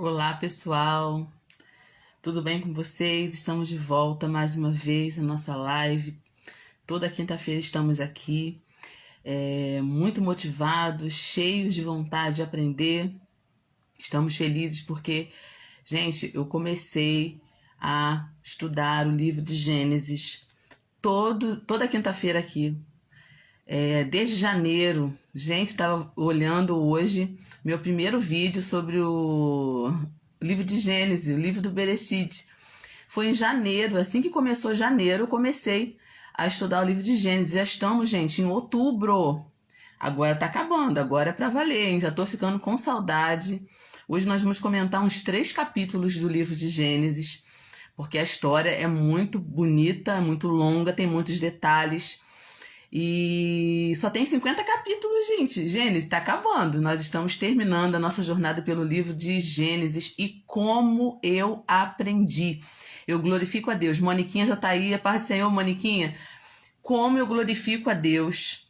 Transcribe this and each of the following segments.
Olá, pessoal. Tudo bem com vocês? Estamos de volta mais uma vez na nossa live. Toda quinta-feira estamos aqui, muito motivados, cheios de vontade de aprender. Estamos felizes porque, gente, eu comecei a estudar o livro de Gênesis toda quinta-feira aqui. Desde janeiro. Gente, estava olhando hoje meu primeiro vídeo sobre o livro de Gênesis, o livro do Bereshit. Foi em janeiro, assim que começou janeiro, eu comecei a estudar o livro de Gênesis. Já estamos, gente, em outubro. Agora tá acabando, agora é para valer, hein? Já tô ficando com saudade. Hoje nós vamos comentar uns 3 capítulos do livro de Gênesis, porque a história é muito bonita, é muito longa, tem muitos detalhes. E só tem 50 capítulos, gente. Gênesis está acabando. Nós estamos terminando a nossa jornada pelo livro de Gênesis. E como eu aprendi. Eu glorifico a Deus. Moniquinha já está aí. A paz do Senhor, Moniquinha. Como eu glorifico a Deus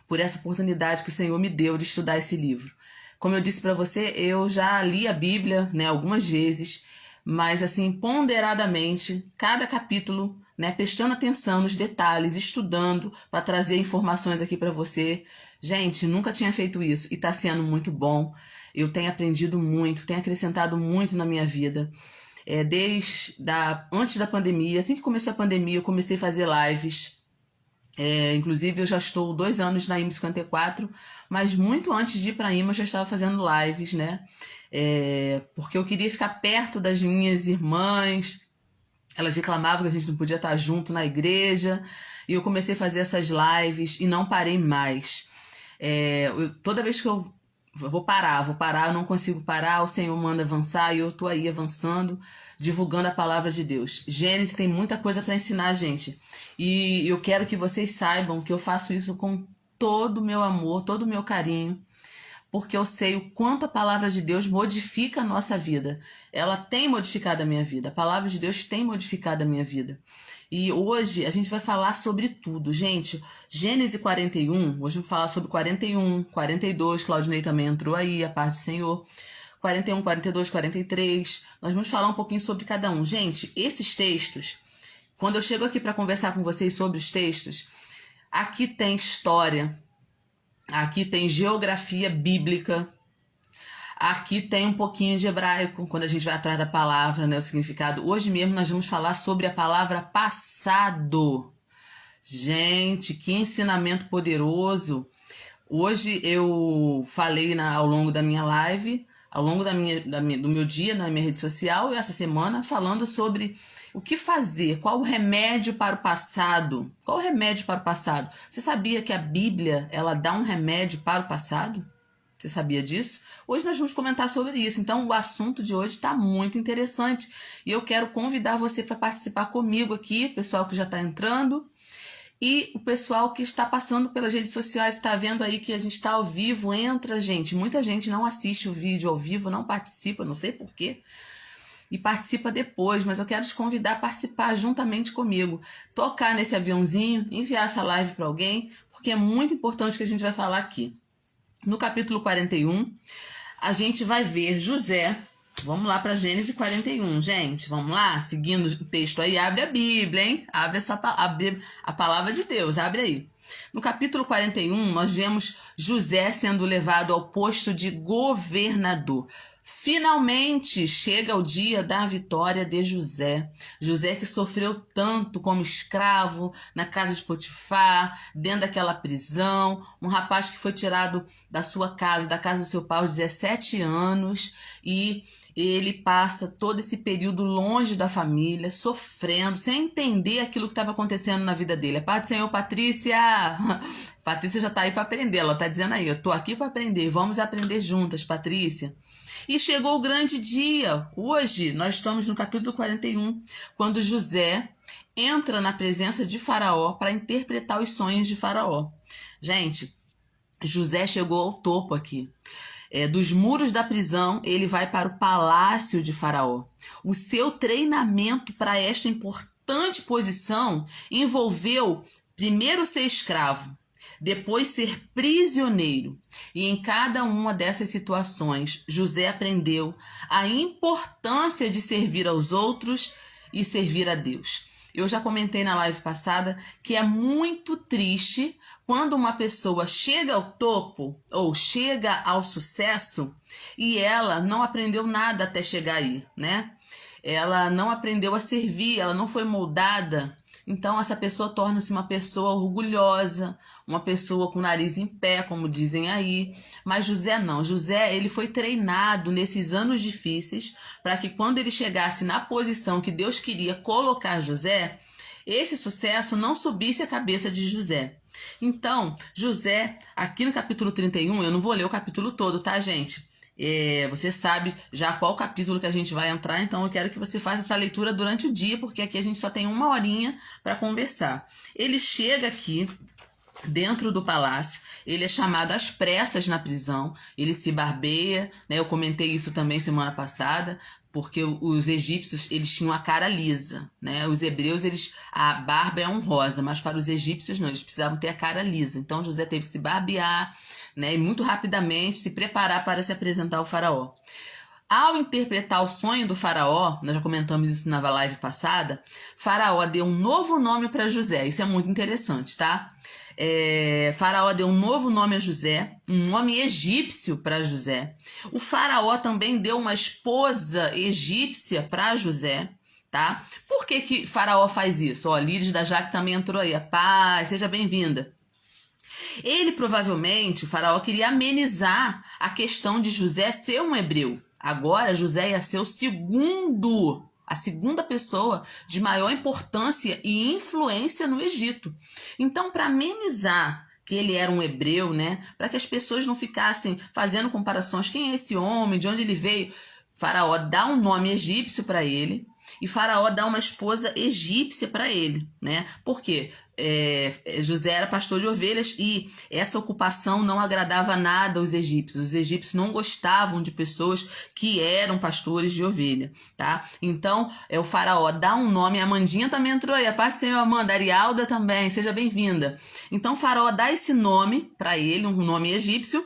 por essa oportunidade que o Senhor me deu de estudar esse livro. Como eu disse para você, eu já li a Bíblia, né, algumas vezes, mas assim, ponderadamente, cada capítulo, né, prestando atenção nos detalhes, estudando para trazer informações aqui para você. Gente, nunca tinha feito isso e está sendo muito bom. Eu tenho aprendido muito, tenho acrescentado muito na minha vida. Antes da pandemia, assim que começou a pandemia, eu comecei a fazer lives. Inclusive eu já estou 2 anos na IMA 54, mas muito antes de ir para a IMA eu já estava fazendo lives, né? Porque eu queria ficar perto das minhas irmãs. Elas reclamavam que a gente não podia estar junto na igreja, e eu comecei a fazer essas lives e não parei mais. Toda vez que eu vou parar, eu não consigo parar, o Senhor manda avançar e eu tô aí avançando, divulgando a palavra de Deus. Gênesis tem muita coisa para ensinar, gente. E eu quero que vocês saibam que eu faço isso com todo o meu amor, todo o meu carinho, porque eu sei o quanto a palavra de Deus modifica a nossa vida. Ela tem modificado a minha vida. A palavra de Deus tem modificado a minha vida. E hoje a gente vai falar sobre tudo. Gente, Gênesis 41, hoje eu vou falar sobre 41, 42, Claudinei também entrou aí, a parte do Senhor. 41, 42, 43. Nós vamos falar um pouquinho sobre cada um. Gente, esses textos, quando eu chego aqui para conversar com vocês sobre os textos, aqui tem história, aqui tem geografia bíblica, aqui tem um pouquinho de hebraico, quando a gente vai atrás da palavra, né, o significado. Hoje mesmo nós vamos falar sobre a palavra passado. Gente, que ensinamento poderoso. Hoje eu falei ao longo da minha live, ao longo do meu dia na minha rede social, e essa semana falando sobre o que fazer, qual o remédio para o passado. Qual o remédio para o passado? Você sabia que a Bíblia, ela dá um remédio para o passado? Você sabia disso? Hoje nós vamos comentar sobre isso. Então o assunto de hoje está muito interessante. E eu quero convidar você para participar comigo aqui, pessoal que já está entrando. E o pessoal que está passando pelas redes sociais, está vendo aí que a gente está ao vivo, entra, gente. Muita gente não assiste o vídeo ao vivo, não participa, não sei porquê. E participa depois, mas eu quero te convidar a participar juntamente comigo. Tocar nesse aviãozinho, enviar essa live para alguém, porque é muito importante o que a gente vai falar aqui. No capítulo 41, a gente vai ver José. Vamos lá para Gênesis 41, gente. Vamos lá? Seguindo o texto aí, abre a Bíblia, hein? Abre a palavra de Deus, abre aí. No capítulo 41, nós vemos José sendo levado ao posto de governador. Finalmente chega o dia da vitória de José. José que sofreu tanto como escravo na casa de Potifar, dentro daquela prisão. Um rapaz que foi tirado da sua casa, da casa do seu pai, aos 17 anos. E ele passa todo esse período longe da família, sofrendo, sem entender aquilo que estava acontecendo na vida dele. A paz do Senhor, Patrícia! Patrícia já está aí para aprender. Ela está dizendo aí, eu estou aqui para aprender. Vamos aprender juntas, Patrícia. E chegou o grande dia. Hoje nós estamos no capítulo 41, quando José entra na presença de Faraó para interpretar os sonhos de Faraó. Gente, José chegou ao topo aqui. Dos muros da prisão, ele vai para o palácio de Faraó. O seu treinamento para esta importante posição envolveu primeiro ser escravo, depois ser prisioneiro. E em cada uma dessas situações, José aprendeu a importância de servir aos outros e servir a Deus. Eu já comentei na live passada que é muito triste quando uma pessoa chega ao topo ou chega ao sucesso e ela não aprendeu nada até chegar aí, né? Ela não aprendeu a servir, ela não foi moldada. Então essa pessoa torna-se uma pessoa orgulhosa, uma pessoa com o nariz em pé, como dizem aí. Mas José não. José, ele foi treinado nesses anos difíceis para que quando ele chegasse na posição que Deus queria colocar José, esse sucesso não subisse a cabeça de José. Então, José, aqui no capítulo 31, eu não vou ler o capítulo todo, tá, gente? Você sabe já qual capítulo que a gente vai entrar, então eu quero que você faça essa leitura durante o dia, porque aqui a gente só tem 1 horinha para conversar. Ele chega aqui dentro do palácio, ele é chamado às pressas na prisão, ele se barbeia, né? Eu comentei isso também semana passada, porque os egípcios, eles tinham a cara lisa, né? Os hebreus, a barba é honrosa, mas para os egípcios não, eles precisavam ter a cara lisa. Então José teve que se barbear, né? E muito rapidamente se preparar para se apresentar ao faraó. Ao interpretar o sonho do faraó, nós já comentamos isso na live passada, faraó deu um novo nome para José. Isso é muito interessante, tá? Faraó deu um novo nome a José, um nome egípcio para José. O faraó também deu uma esposa egípcia para José, tá? Por que faraó faz isso? Ó, Líris da Jaque também entrou aí. Paz, seja bem-vinda. Ele provavelmente, o faraó, queria amenizar a questão de José ser um hebreu. Agora José ia ser a segunda pessoa de maior importância e influência no Egito. Então, para amenizar que ele era um hebreu, né, para que as pessoas não ficassem fazendo comparações, quem é esse homem, de onde ele veio, faraó dá um nome egípcio para ele e faraó dá uma esposa egípcia para ele, né? Por quê? José era pastor de ovelhas e essa ocupação não agradava nada aos egípcios. Os egípcios não gostavam de pessoas que eram pastores de ovelha, tá? Então, o faraó dá um nome, a Amandinha também entrou aí, a parte sem Amanda, a Arialda também, seja bem-vinda. Então, o faraó dá esse nome para ele, um nome egípcio,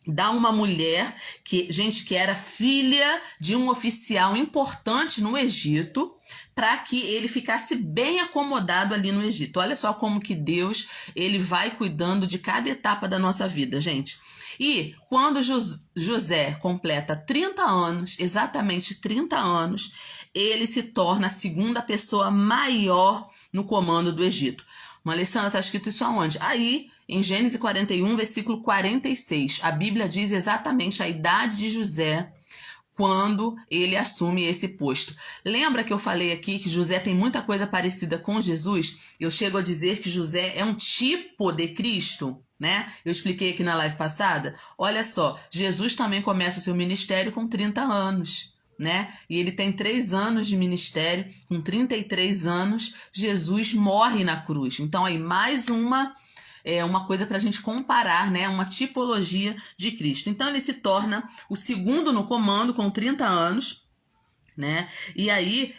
dá uma mulher que era filha de um oficial importante no Egito, para que ele ficasse bem acomodado ali no Egito. Olha só como que Deus, ele vai cuidando de cada etapa da nossa vida, gente. E quando José completa 30 anos, exatamente 30 anos, ele se torna a segunda pessoa maior no comando do Egito. Alessandra, está escrito isso aonde? Aí, em Gênesis 41, versículo 46, a Bíblia diz exatamente a idade de José quando ele assume esse posto. Lembra que eu falei aqui que José tem muita coisa parecida com Jesus? Eu chego a dizer que José é um tipo de Cristo, né? Eu expliquei aqui na live passada. Olha só, Jesus também começa o seu ministério com 30 anos. Né? E ele tem 3 anos de ministério, com 33 anos, Jesus morre na cruz. Então, aí, mais uma coisa para a gente comparar, né? Uma tipologia de Cristo. Então, ele se torna o segundo no comando, com 30 anos, né? E aí,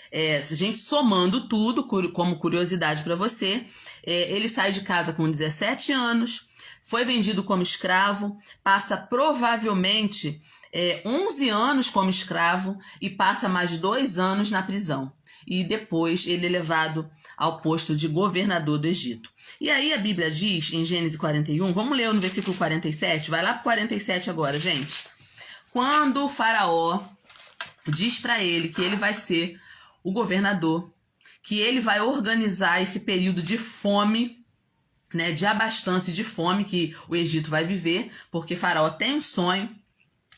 gente, somando tudo, como curiosidade para você, ele sai de casa com 17 anos, foi vendido como escravo, passa provavelmente 11 anos como escravo e passa mais 2 anos na prisão. E depois ele é levado ao posto de governador do Egito. E aí a Bíblia diz, em Gênesis 41, vamos ler no versículo 47, vai lá para 47 agora, gente. Quando o faraó diz para ele que ele vai ser o governador, que ele vai organizar esse período de fome, né, de abastança e de fome que o Egito vai viver, porque faraó tem um sonho.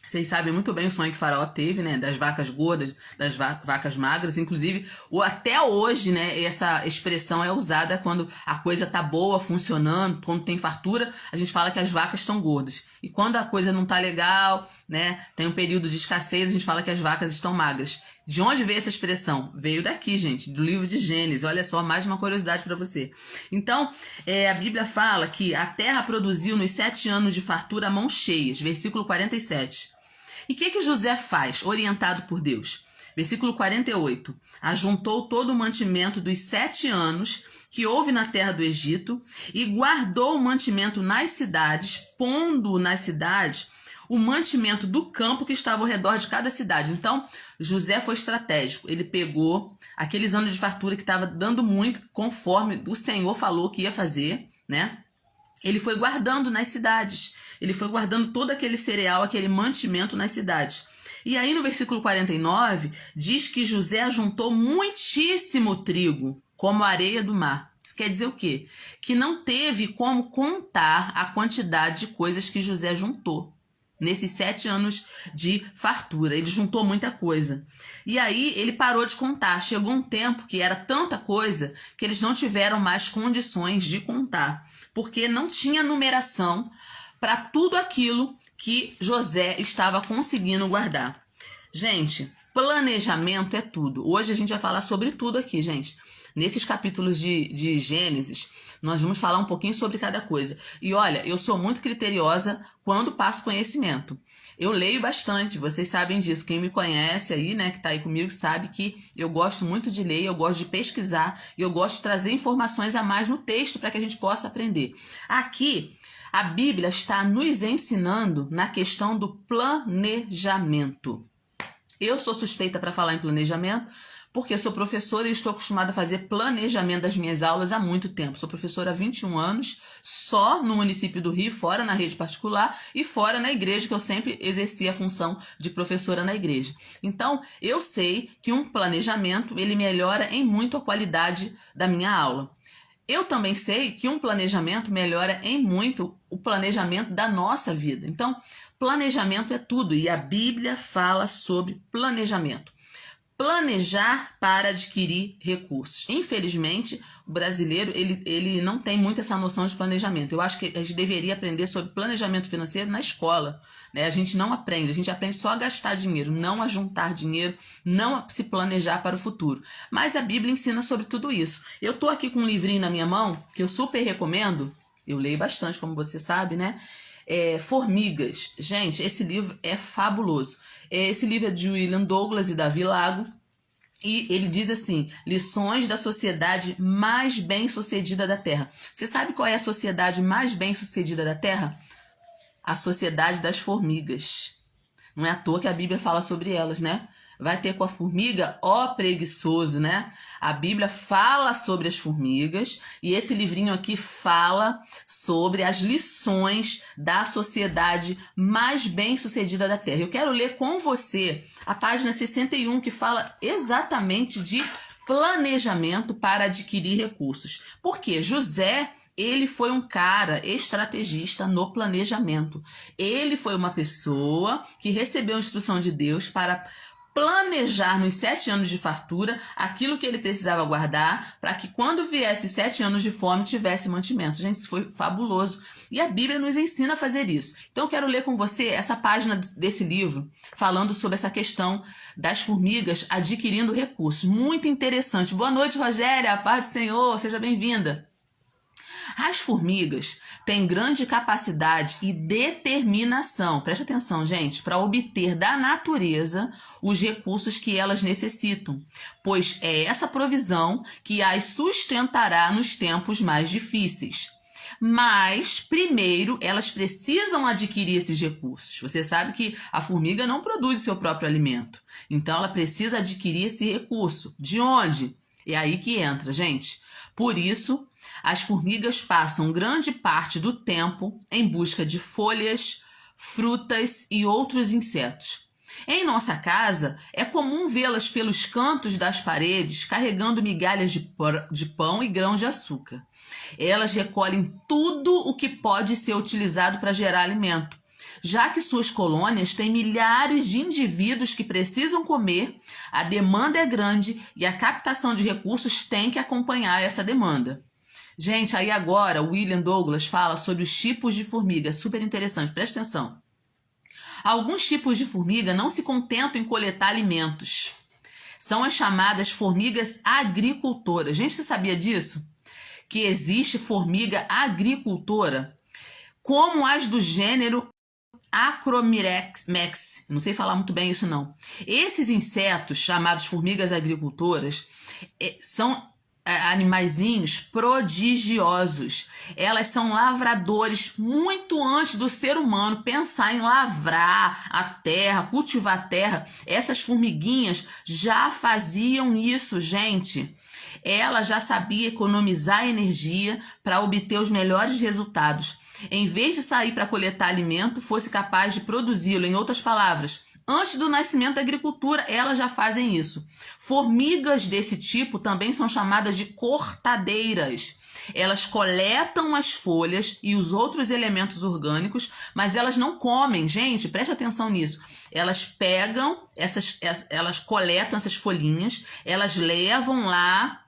Vocês sabem muito bem o sonho que Faraó teve, né? Das vacas gordas, das vacas magras. Inclusive, até hoje, né? Essa expressão é usada quando a coisa tá boa, funcionando, quando tem fartura, a gente fala que as vacas estão gordas. E quando a coisa não tá legal, né? Tem um período de escassez, a gente fala que as vacas estão magras. De onde veio essa expressão? Veio daqui, gente, do livro de Gênesis. Olha só, mais uma curiosidade para você. Então, a Bíblia fala que a terra produziu nos 7 anos de fartura mãos cheias. Versículo 47. E o que José faz, orientado por Deus? Versículo 48. Ajuntou todo o mantimento dos 7 anos que houve na terra do Egito e guardou o mantimento nas cidades, pondo nas cidades o mantimento do campo que estava ao redor de cada cidade. Então, José foi estratégico. Ele pegou aqueles anos de fartura que estava dando muito, conforme o Senhor falou que ia fazer, né? Ele foi guardando nas cidades. Ele foi guardando todo aquele cereal, aquele mantimento nas cidades. E aí no versículo 49, diz que José ajuntou muitíssimo trigo, como a areia do mar. Isso quer dizer o quê? Que não teve como contar a quantidade de coisas que José juntou nesses 7 anos de fartura. Ele juntou muita coisa. E aí ele parou de contar. Chegou um tempo que era tanta coisa que eles não tiveram mais condições de contar, porque não tinha numeração para tudo aquilo que José estava conseguindo guardar. Gente, planejamento é tudo. Hoje a gente vai falar sobre tudo aqui, gente. Nesses capítulos de Gênesis, nós vamos falar um pouquinho sobre cada coisa. E olha, eu sou muito criteriosa quando passo conhecimento. Eu leio bastante, vocês sabem disso. Quem me conhece aí, né, que tá aí comigo, sabe que eu gosto muito de ler, eu gosto de pesquisar, e eu gosto de trazer informações a mais no texto para que a gente possa aprender. Aqui, a Bíblia está nos ensinando na questão do planejamento. Eu sou suspeita para falar em planejamento, porque sou professora e estou acostumada a fazer planejamento das minhas aulas há muito tempo. Sou professora há 21 anos, só no município do Rio, fora na rede particular e fora na igreja, que eu sempre exerci a função de professora na igreja. Então, eu sei que um planejamento, ele melhora em muito a qualidade da minha aula. Eu também sei que um planejamento melhora em muito o planejamento da nossa vida. Então, planejamento é tudo e a Bíblia fala sobre planejamento. Planejar para adquirir recursos. Infelizmente, o brasileiro ele não tem muito essa noção de planejamento. Eu acho que a gente deveria aprender sobre planejamento financeiro na escola, né? A gente não aprende, a gente aprende só a gastar dinheiro, não a juntar dinheiro, não a se planejar para o futuro. Mas a Bíblia ensina sobre tudo isso. Eu estou aqui com um livrinho na minha mão, que eu super recomendo, eu leio bastante, como você sabe, né? Formigas. Gente, esse livro é fabuloso. Esse livro é de William Douglas e Davi Lago. E ele diz assim, lições da sociedade mais bem-sucedida da Terra. Você sabe qual é a sociedade mais bem-sucedida da Terra? A sociedade das formigas. Não é à toa que a Bíblia fala sobre elas, né? Vai ter com a formiga, ó preguiçoso, né? A Bíblia fala sobre as formigas e esse livrinho aqui fala sobre as lições da sociedade mais bem-sucedida da Terra. Eu quero ler com você a página 61, que fala exatamente de planejamento para adquirir recursos. Porque José, ele foi um cara estrategista no planejamento. Ele foi uma pessoa que recebeu a instrução de Deus para planejar nos 7 anos de fartura aquilo que ele precisava guardar para que quando viesse 7 anos de fome tivesse mantimento. Gente, isso foi fabuloso. E a Bíblia nos ensina a fazer isso. Então eu quero ler com você essa página desse livro falando sobre essa questão das formigas adquirindo recursos. Muito interessante. Boa noite, Rogéria. A paz do Senhor. Seja bem-vinda. As formigas têm grande capacidade e determinação, preste atenção, gente, para obter da natureza os recursos que elas necessitam, pois é essa provisão que as sustentará nos tempos mais difíceis. Mas, primeiro, elas precisam adquirir esses recursos. Você sabe que a formiga não produz o seu próprio alimento, então ela precisa adquirir esse recurso. De onde? É aí que entra, gente. Por isso, as formigas passam grande parte do tempo em busca de folhas, frutas e outros insetos. Em nossa casa, é comum vê-las pelos cantos das paredes carregando migalhas de pão e grãos de açúcar. Elas recolhem tudo o que pode ser utilizado para gerar alimento, já que suas colônias têm milhares de indivíduos que precisam comer, a demanda é grande e a captação de recursos tem que acompanhar essa demanda. Gente, aí agora o William Douglas fala sobre os tipos de formiga, super interessante, presta atenção. Alguns tipos de formiga não se contentam em coletar alimentos. São as chamadas formigas agricultoras. Gente, você sabia disso? Que existe formiga agricultora, como as do gênero Acromirex, não sei falar muito bem isso não. Esses insetos, chamados formigas agricultoras, são animaizinhos prodigiosos. Elas são lavradores muito antes do ser humano pensar em lavrar a terra, cultivar a terra. Essas formiguinhas já faziam isso, gente. Ela já sabia economizar energia para obter os melhores resultados. Em vez de sair para coletar alimento, fosse capaz de produzi-lo. Em outras palavras, antes do nascimento da agricultura, elas já fazem isso. Formigas desse tipo também são chamadas de cortadeiras. Elas coletam as folhas e os outros elementos orgânicos, mas elas não comem. Gente, preste atenção nisso. Elas pegam, elas coletam essas folhinhas, elas levam lá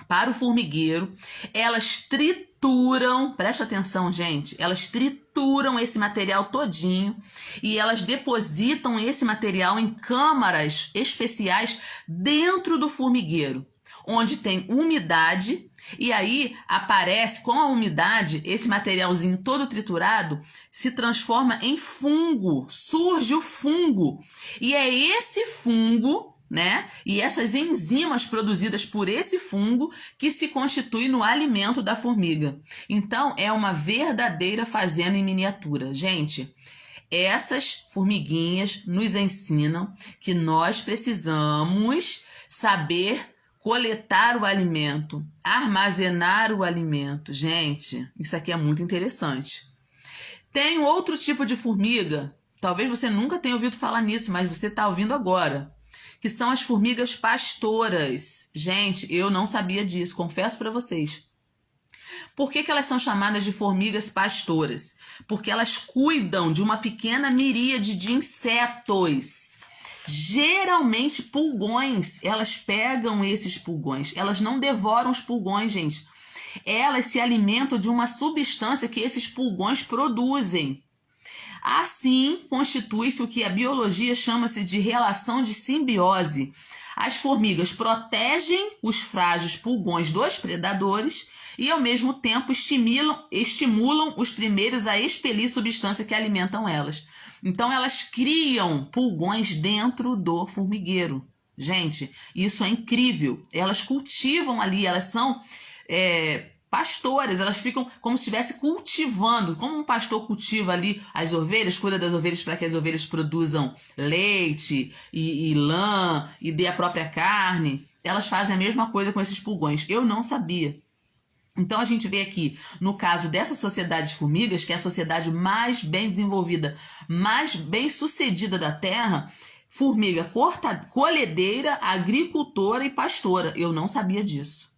para o formigueiro, elas trituram, preste atenção, gente, elas trituram esse material todinho e elas depositam esse material em câmaras especiais dentro do formigueiro, onde tem umidade, e aí aparece, com a umidade, esse materialzinho todo triturado se transforma em fungo, surge o fungo, e é esse fungo, né? E essas enzimas produzidas por esse fungo que se constitui no alimento da formiga. Então, é uma verdadeira fazenda em miniatura. Gente, essas formiguinhas nos ensinam que nós precisamos saber coletar o alimento, armazenar o alimento. Gente, isso aqui é muito interessante. Tem outro tipo de formiga, talvez você nunca tenha ouvido falar nisso, mas você está ouvindo agora, que são as formigas pastoras. Gente, eu não sabia disso, confesso para vocês. Por que elas são chamadas de formigas pastoras? Porque elas cuidam de uma pequena miríade de insetos. Geralmente pulgões. Elas pegam esses pulgões. Elas não devoram os pulgões, gente. Elas se alimentam de uma substância que esses pulgões produzem. Assim, constitui-se o que a biologia chama-se de relação de simbiose. As formigas protegem os frágeis pulgões dos predadores e, ao mesmo tempo, estimulam os primeiros a expelir substância que alimentam elas. Então, elas criam pulgões dentro do formigueiro. Gente, isso é incrível. Elas cultivam ali, elas são pastoras, elas ficam como se estivesse cultivando, como um pastor cultiva ali as ovelhas, cuida das ovelhas para que as ovelhas produzam leite e lã e dê a própria carne. Elas fazem a mesma coisa com esses pulgões. Eu não sabia. Então a gente vê aqui, no caso dessa sociedade de formigas, que é a sociedade mais bem desenvolvida, mais bem sucedida da Terra, formiga colhedeira, agricultora e pastora. Eu não sabia disso.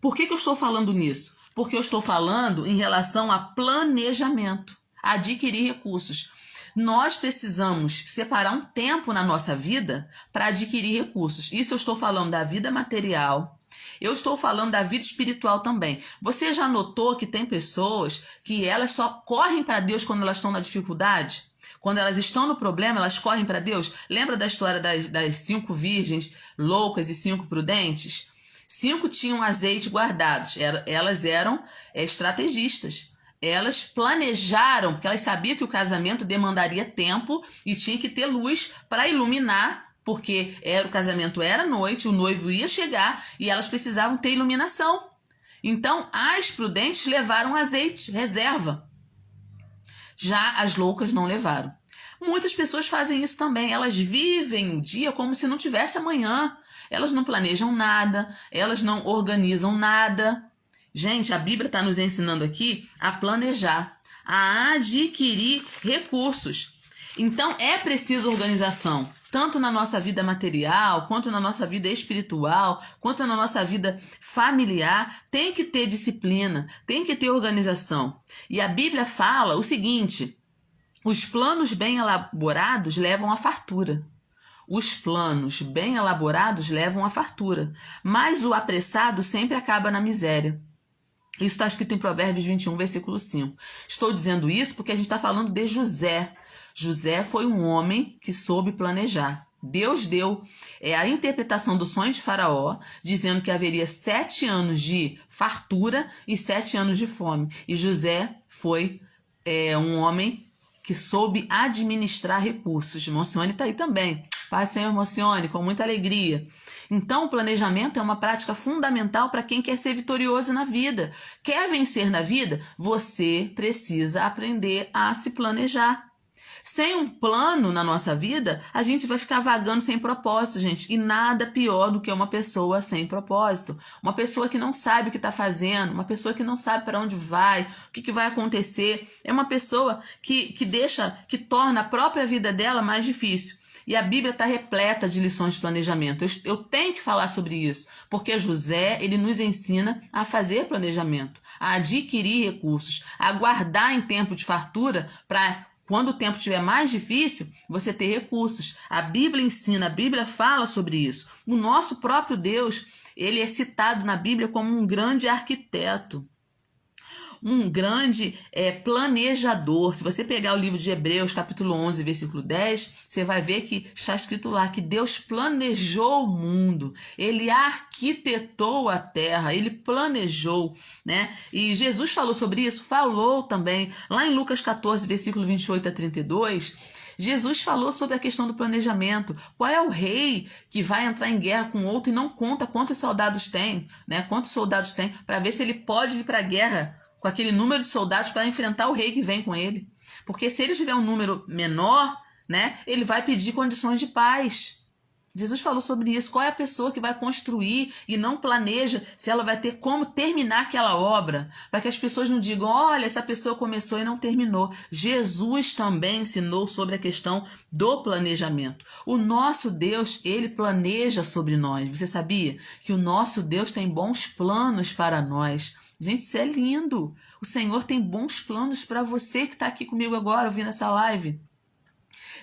Por que eu estou falando nisso? Porque eu estou falando em relação a planejamento, adquirir recursos. Nós precisamos separar um tempo na nossa vida para adquirir recursos. Isso eu estou falando da vida material, eu estou falando da vida espiritual também. Você já notou que tem pessoas que elas só correm para Deus quando elas estão na dificuldade? Quando elas estão no problema, elas correm para Deus? Lembra da história das 5 virgens loucas e 5 prudentes? 5 tinham azeite guardados, elas eram estrategistas. Elas planejaram, porque elas sabiam que o casamento demandaria tempo e tinha que ter luz para iluminar, porque o casamento era noite, o noivo ia chegar e elas precisavam ter iluminação. Então, as prudentes levaram azeite, reserva. Já as loucas não levaram. Muitas pessoas fazem isso também, elas vivem o dia como se não tivesse amanhã. Elas não planejam nada, elas não organizam nada. Gente, a Bíblia está nos ensinando aqui a planejar, a adquirir recursos. Então, é preciso organização, tanto na nossa vida material, quanto na nossa vida espiritual, quanto na nossa vida familiar. Tem que ter disciplina, tem que ter organização. E a Bíblia fala o seguinte: os planos bem elaborados levam à fartura. Os planos bem elaborados levam à fartura, mas o apressado sempre acaba na miséria. Isso está escrito em Provérbios 21, versículo 5. Estou dizendo isso porque a gente está falando de José. José foi um homem que soube planejar. Deus deu a interpretação do sonho de Faraó, dizendo que haveria 7 anos de fartura e 7 anos de fome. E José foi um homem que soube administrar recursos. Monsione está aí também. Pai, se emocione com muita alegria. Então, o planejamento é uma prática fundamental para quem quer ser vitorioso na vida. Quer vencer na vida? Você precisa aprender a se planejar. Sem um plano na nossa vida, a gente vai ficar vagando sem propósito, gente. E nada pior do que uma pessoa sem propósito. Uma pessoa que não sabe o que está fazendo, uma pessoa que não sabe para onde vai, o que vai acontecer. É uma pessoa que torna a própria vida dela mais difícil. E a Bíblia está repleta de lições de planejamento. Eu tenho que falar sobre isso, porque José, ele nos ensina a fazer planejamento, a adquirir recursos, a guardar em tempo de fartura para quando o tempo estiver mais difícil, você ter recursos. A Bíblia ensina, a Bíblia fala sobre isso. O nosso próprio Deus, ele é citado na Bíblia como um grande arquiteto, um grande planejador. Se você pegar o livro de Hebreus, capítulo 11, versículo 10, você vai ver que está escrito lá que Deus planejou o mundo, ele arquitetou a terra, ele planejou, né? E Jesus falou sobre isso? Falou também. Lá em Lucas 14, versículo 28 a 32, Jesus falou sobre a questão do planejamento. Qual é o rei que vai entrar em guerra com outro e não conta quantos soldados tem, né? Quantos soldados tem, para ver se ele pode ir para a guerra com aquele número de soldados para enfrentar o rei que vem com ele. Porque se ele tiver um número menor, né, ele vai pedir condições de paz. Jesus falou sobre isso. Qual é a pessoa que vai construir e não planeja se ela vai ter como terminar aquela obra? Para que as pessoas não digam, olha, essa pessoa começou e não terminou. Jesus também ensinou sobre a questão do planejamento. O nosso Deus, ele planeja sobre nós. Você sabia que o nosso Deus tem bons planos para nós? Gente, isso é lindo. O Senhor tem bons planos para você que está aqui comigo agora, ouvindo essa live.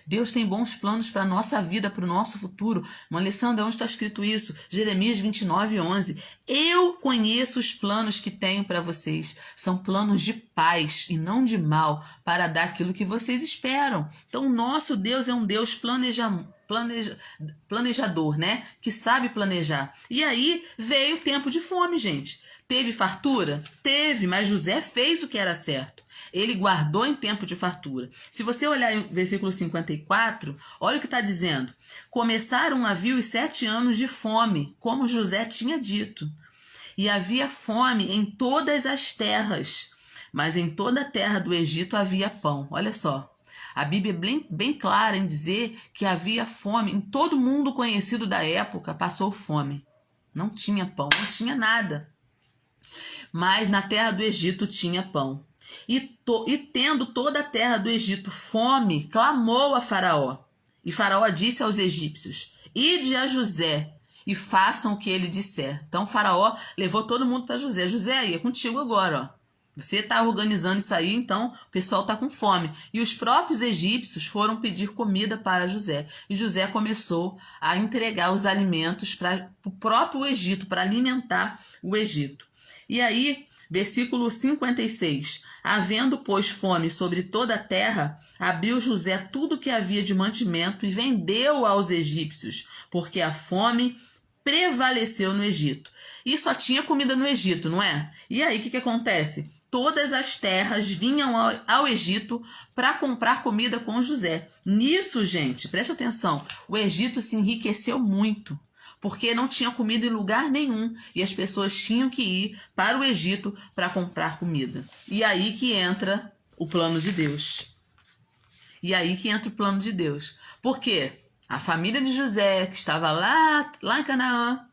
Deus tem bons planos para a nossa vida, para o nosso futuro. Alessandra, onde está escrito isso? Jeremias 29, 11. Eu conheço os planos que tenho para vocês. São planos de paz e não de mal, para dar aquilo que vocês esperam. Então, o nosso Deus é um Deus planejador, né? Que sabe planejar. E aí veio o tempo de fome, gente. Teve fartura? Teve, mas José fez o que era certo. Ele guardou em tempo de fartura. Se você olhar em versículo 54, olha o que está dizendo. Começaram havia os 7 anos de fome, como José tinha dito. E havia fome em todas as terras, mas em toda a terra do Egito havia pão. Olha só. A Bíblia é bem clara em dizer que havia fome. Em todo mundo conhecido da época passou fome. Não tinha pão, não tinha nada. Mas na terra do Egito tinha pão. E tendo toda a terra do Egito fome, clamou a Faraó. E Faraó disse aos egípcios, ide a José e façam o que ele disser. Então Faraó levou todo mundo para José. José, aí é contigo agora, ó. Você está organizando isso aí, então o pessoal está com fome. E os próprios egípcios foram pedir comida para José. E José começou a entregar os alimentos para o próprio Egito, para alimentar o Egito. E aí, versículo 56. Havendo, pois, fome sobre toda a terra, abriu José tudo que havia de mantimento e vendeu aos egípcios, porque a fome prevaleceu no Egito. E só tinha comida no Egito, não é? E aí, o que acontece? Todas as terras vinham ao Egito para comprar comida com José. Nisso, gente, preste atenção, o Egito se enriqueceu muito, porque não tinha comida em lugar nenhum e as pessoas tinham que ir para o Egito para comprar comida. E aí que entra o plano de Deus. Por quê? A família de José, que estava lá em Canaã,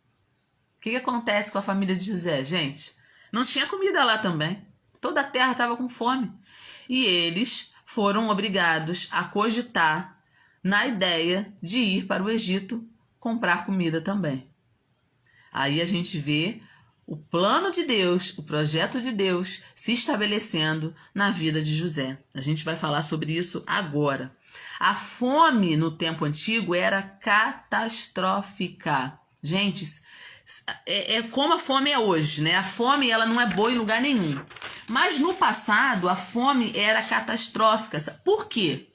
o que acontece com a família de José, gente? Não tinha comida lá também. Toda a terra estava com fome. E eles foram obrigados a cogitar na ideia de ir para o Egito comprar comida também. Aí a gente vê o plano de Deus, o projeto de Deus se estabelecendo na vida de José. A gente vai falar sobre isso agora. A fome no tempo antigo era catastrófica. Gente, é como a fome é hoje, né? A fome, ela não é boa em lugar nenhum. Mas no passado, a fome era catastrófica. Por quê?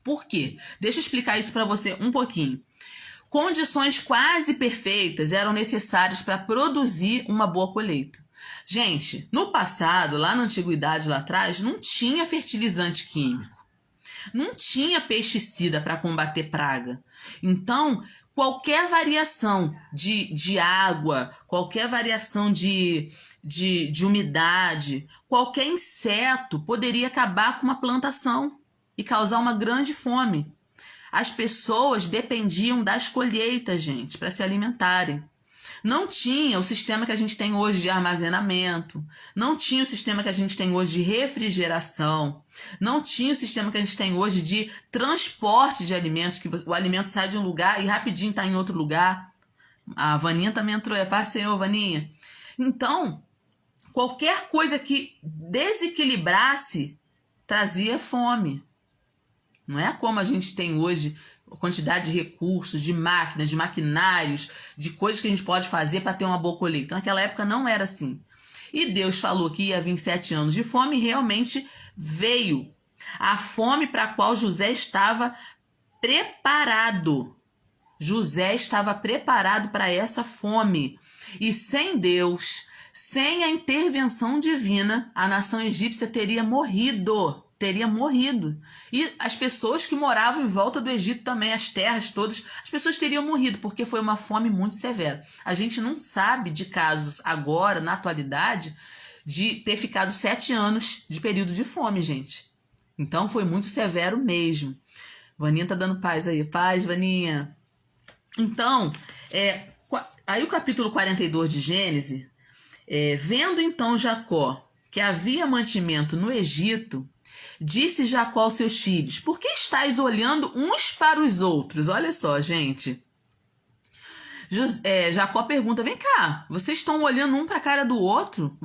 Por quê? Deixa eu explicar isso para você um pouquinho. Condições quase perfeitas eram necessárias para produzir uma boa colheita. Gente, no passado, lá na antiguidade, lá atrás, não tinha fertilizante químico. Não tinha pesticida para combater praga. Então, qualquer variação de água, qualquer variação de umidade, qualquer inseto poderia acabar com uma plantação e causar uma grande fome. As pessoas dependiam das colheitas, gente, para se alimentarem. Não tinha o sistema que a gente tem hoje de armazenamento, não tinha o sistema que a gente tem hoje de refrigeração, não tinha o sistema que a gente tem hoje de transporte de alimentos, que o alimento sai de um lugar e rapidinho está em outro lugar. A Vaninha também entrou, é paz, Senhor, Vaninha. Então, qualquer coisa que desequilibrasse trazia fome. Não é como a gente tem hoje a quantidade de recursos, de máquinas, de maquinários, de coisas que a gente pode fazer para ter uma boa colheita. Então, naquela época não era assim. E Deus falou que ia vir 7 anos de fome e realmente veio. A fome para a qual José estava preparado. José estava preparado para essa fome. E sem Deus, sem a intervenção divina, a nação egípcia teria morrido. E as pessoas que moravam em volta do Egito também, as terras todas, as pessoas teriam morrido, porque foi uma fome muito severa. A gente não sabe de casos agora, na atualidade, de ter ficado 7 anos de período de fome, gente. Então foi muito severo mesmo. Vaninha tá dando paz aí. Paz, Vaninha. Então, aí o capítulo 42 de Gênesis, vendo então Jacó que havia mantimento no Egito, disse Jacó aos seus filhos: por que estáis olhando uns para os outros? Olha só, gente. Jacó pergunta: vem cá, vocês estão olhando um para a cara do outro?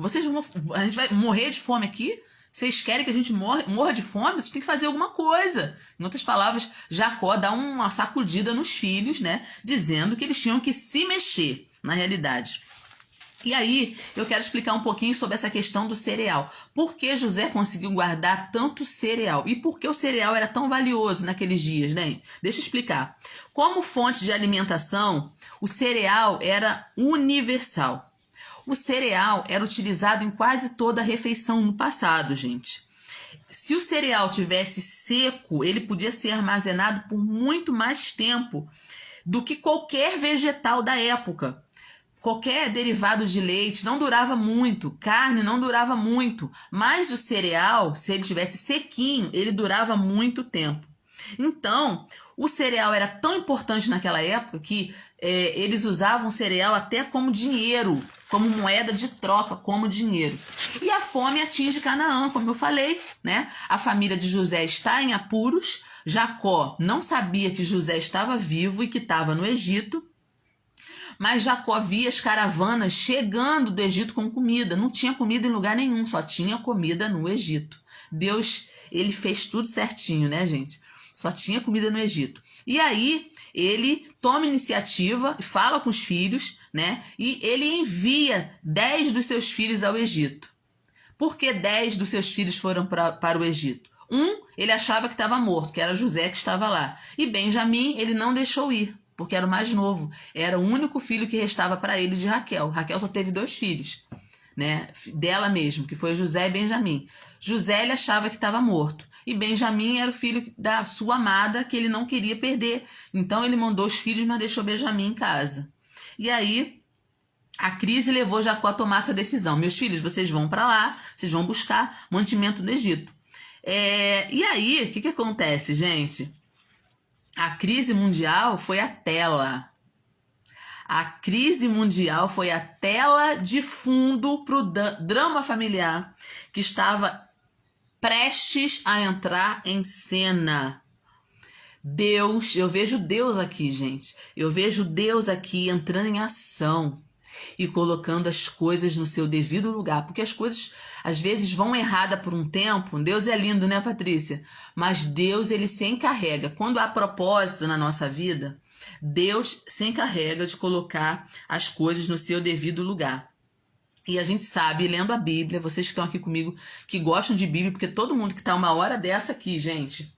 A gente vai morrer de fome aqui? Vocês querem que a gente morra de fome? Vocês têm que fazer alguma coisa. Em outras palavras, Jacó dá uma sacudida nos filhos, né? Dizendo que eles tinham que se mexer, na realidade. E aí, eu quero explicar um pouquinho sobre essa questão do cereal. Por que José conseguiu guardar tanto cereal? E por que o cereal era tão valioso naqueles dias, né? Deixa eu explicar. Como fonte de alimentação, o cereal era universal. O cereal era utilizado em quase toda a refeição no passado, gente. Se o cereal tivesse seco, ele podia ser armazenado por muito mais tempo do que qualquer vegetal da época. Qualquer derivado de leite não durava muito, carne não durava muito, mas o cereal, se ele tivesse sequinho, ele durava muito tempo. Então, o cereal era tão importante naquela época que eles usavam cereal até como dinheiro, como moeda de troca, como dinheiro. E a fome atinge Canaã, como eu falei, né? A família de José está em apuros, Jacó não sabia que José estava vivo e que estava no Egito, mas Jacó via as caravanas chegando do Egito com comida. Não tinha comida em lugar nenhum, só tinha comida no Egito. Deus, ele fez tudo certinho, né, gente? Só tinha comida no Egito. E aí, ele toma iniciativa, fala com os filhos, né? E ele envia 10 dos seus filhos ao Egito. Por que 10 dos seus filhos foram para o Egito? Ele achava que estava morto, que era José que estava lá. E Benjamim, ele não deixou ir, porque era o mais novo. Era o único filho que restava para ele de Raquel. Raquel só teve 2 filhos, né? Dela mesmo, que foi José e Benjamim. José, ele achava que estava morto. E Benjamim era o filho da sua amada, que ele não queria perder. Então, ele mandou os filhos, mas deixou Benjamim em casa. E aí, a crise levou Jacó a tomar essa decisão. Meus filhos, vocês vão para lá, vocês vão buscar mantimento do Egito. E aí, o que acontece, gente? A crise mundial foi a tela. A crise mundial foi a tela de fundo para o drama familiar que estava prestes a entrar em cena. Deus, eu vejo Deus aqui, gente. Eu vejo Deus aqui entrando em ação e colocando as coisas no seu devido lugar. Porque as coisas, às vezes, vão errada por um tempo. Deus é lindo, né, Patrícia? Mas Deus, ele se encarrega. Quando há propósito na nossa vida, Deus se encarrega de colocar as coisas no seu devido lugar. E a gente sabe, lendo a Bíblia, vocês que estão aqui comigo, que gostam de Bíblia, porque todo mundo que está uma hora dessa aqui, gente,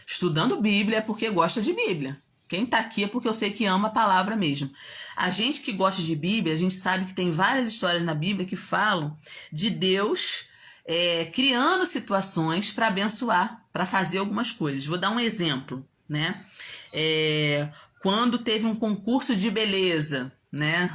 estudando Bíblia é porque gosta de Bíblia. Quem está aqui é porque eu sei que ama a palavra mesmo. A gente que gosta de Bíblia, a gente sabe que tem várias histórias na Bíblia que falam de Deus criando situações para abençoar para fazer algumas coisas. Vou dar um exemplo, né? Quando teve um concurso de beleza, né?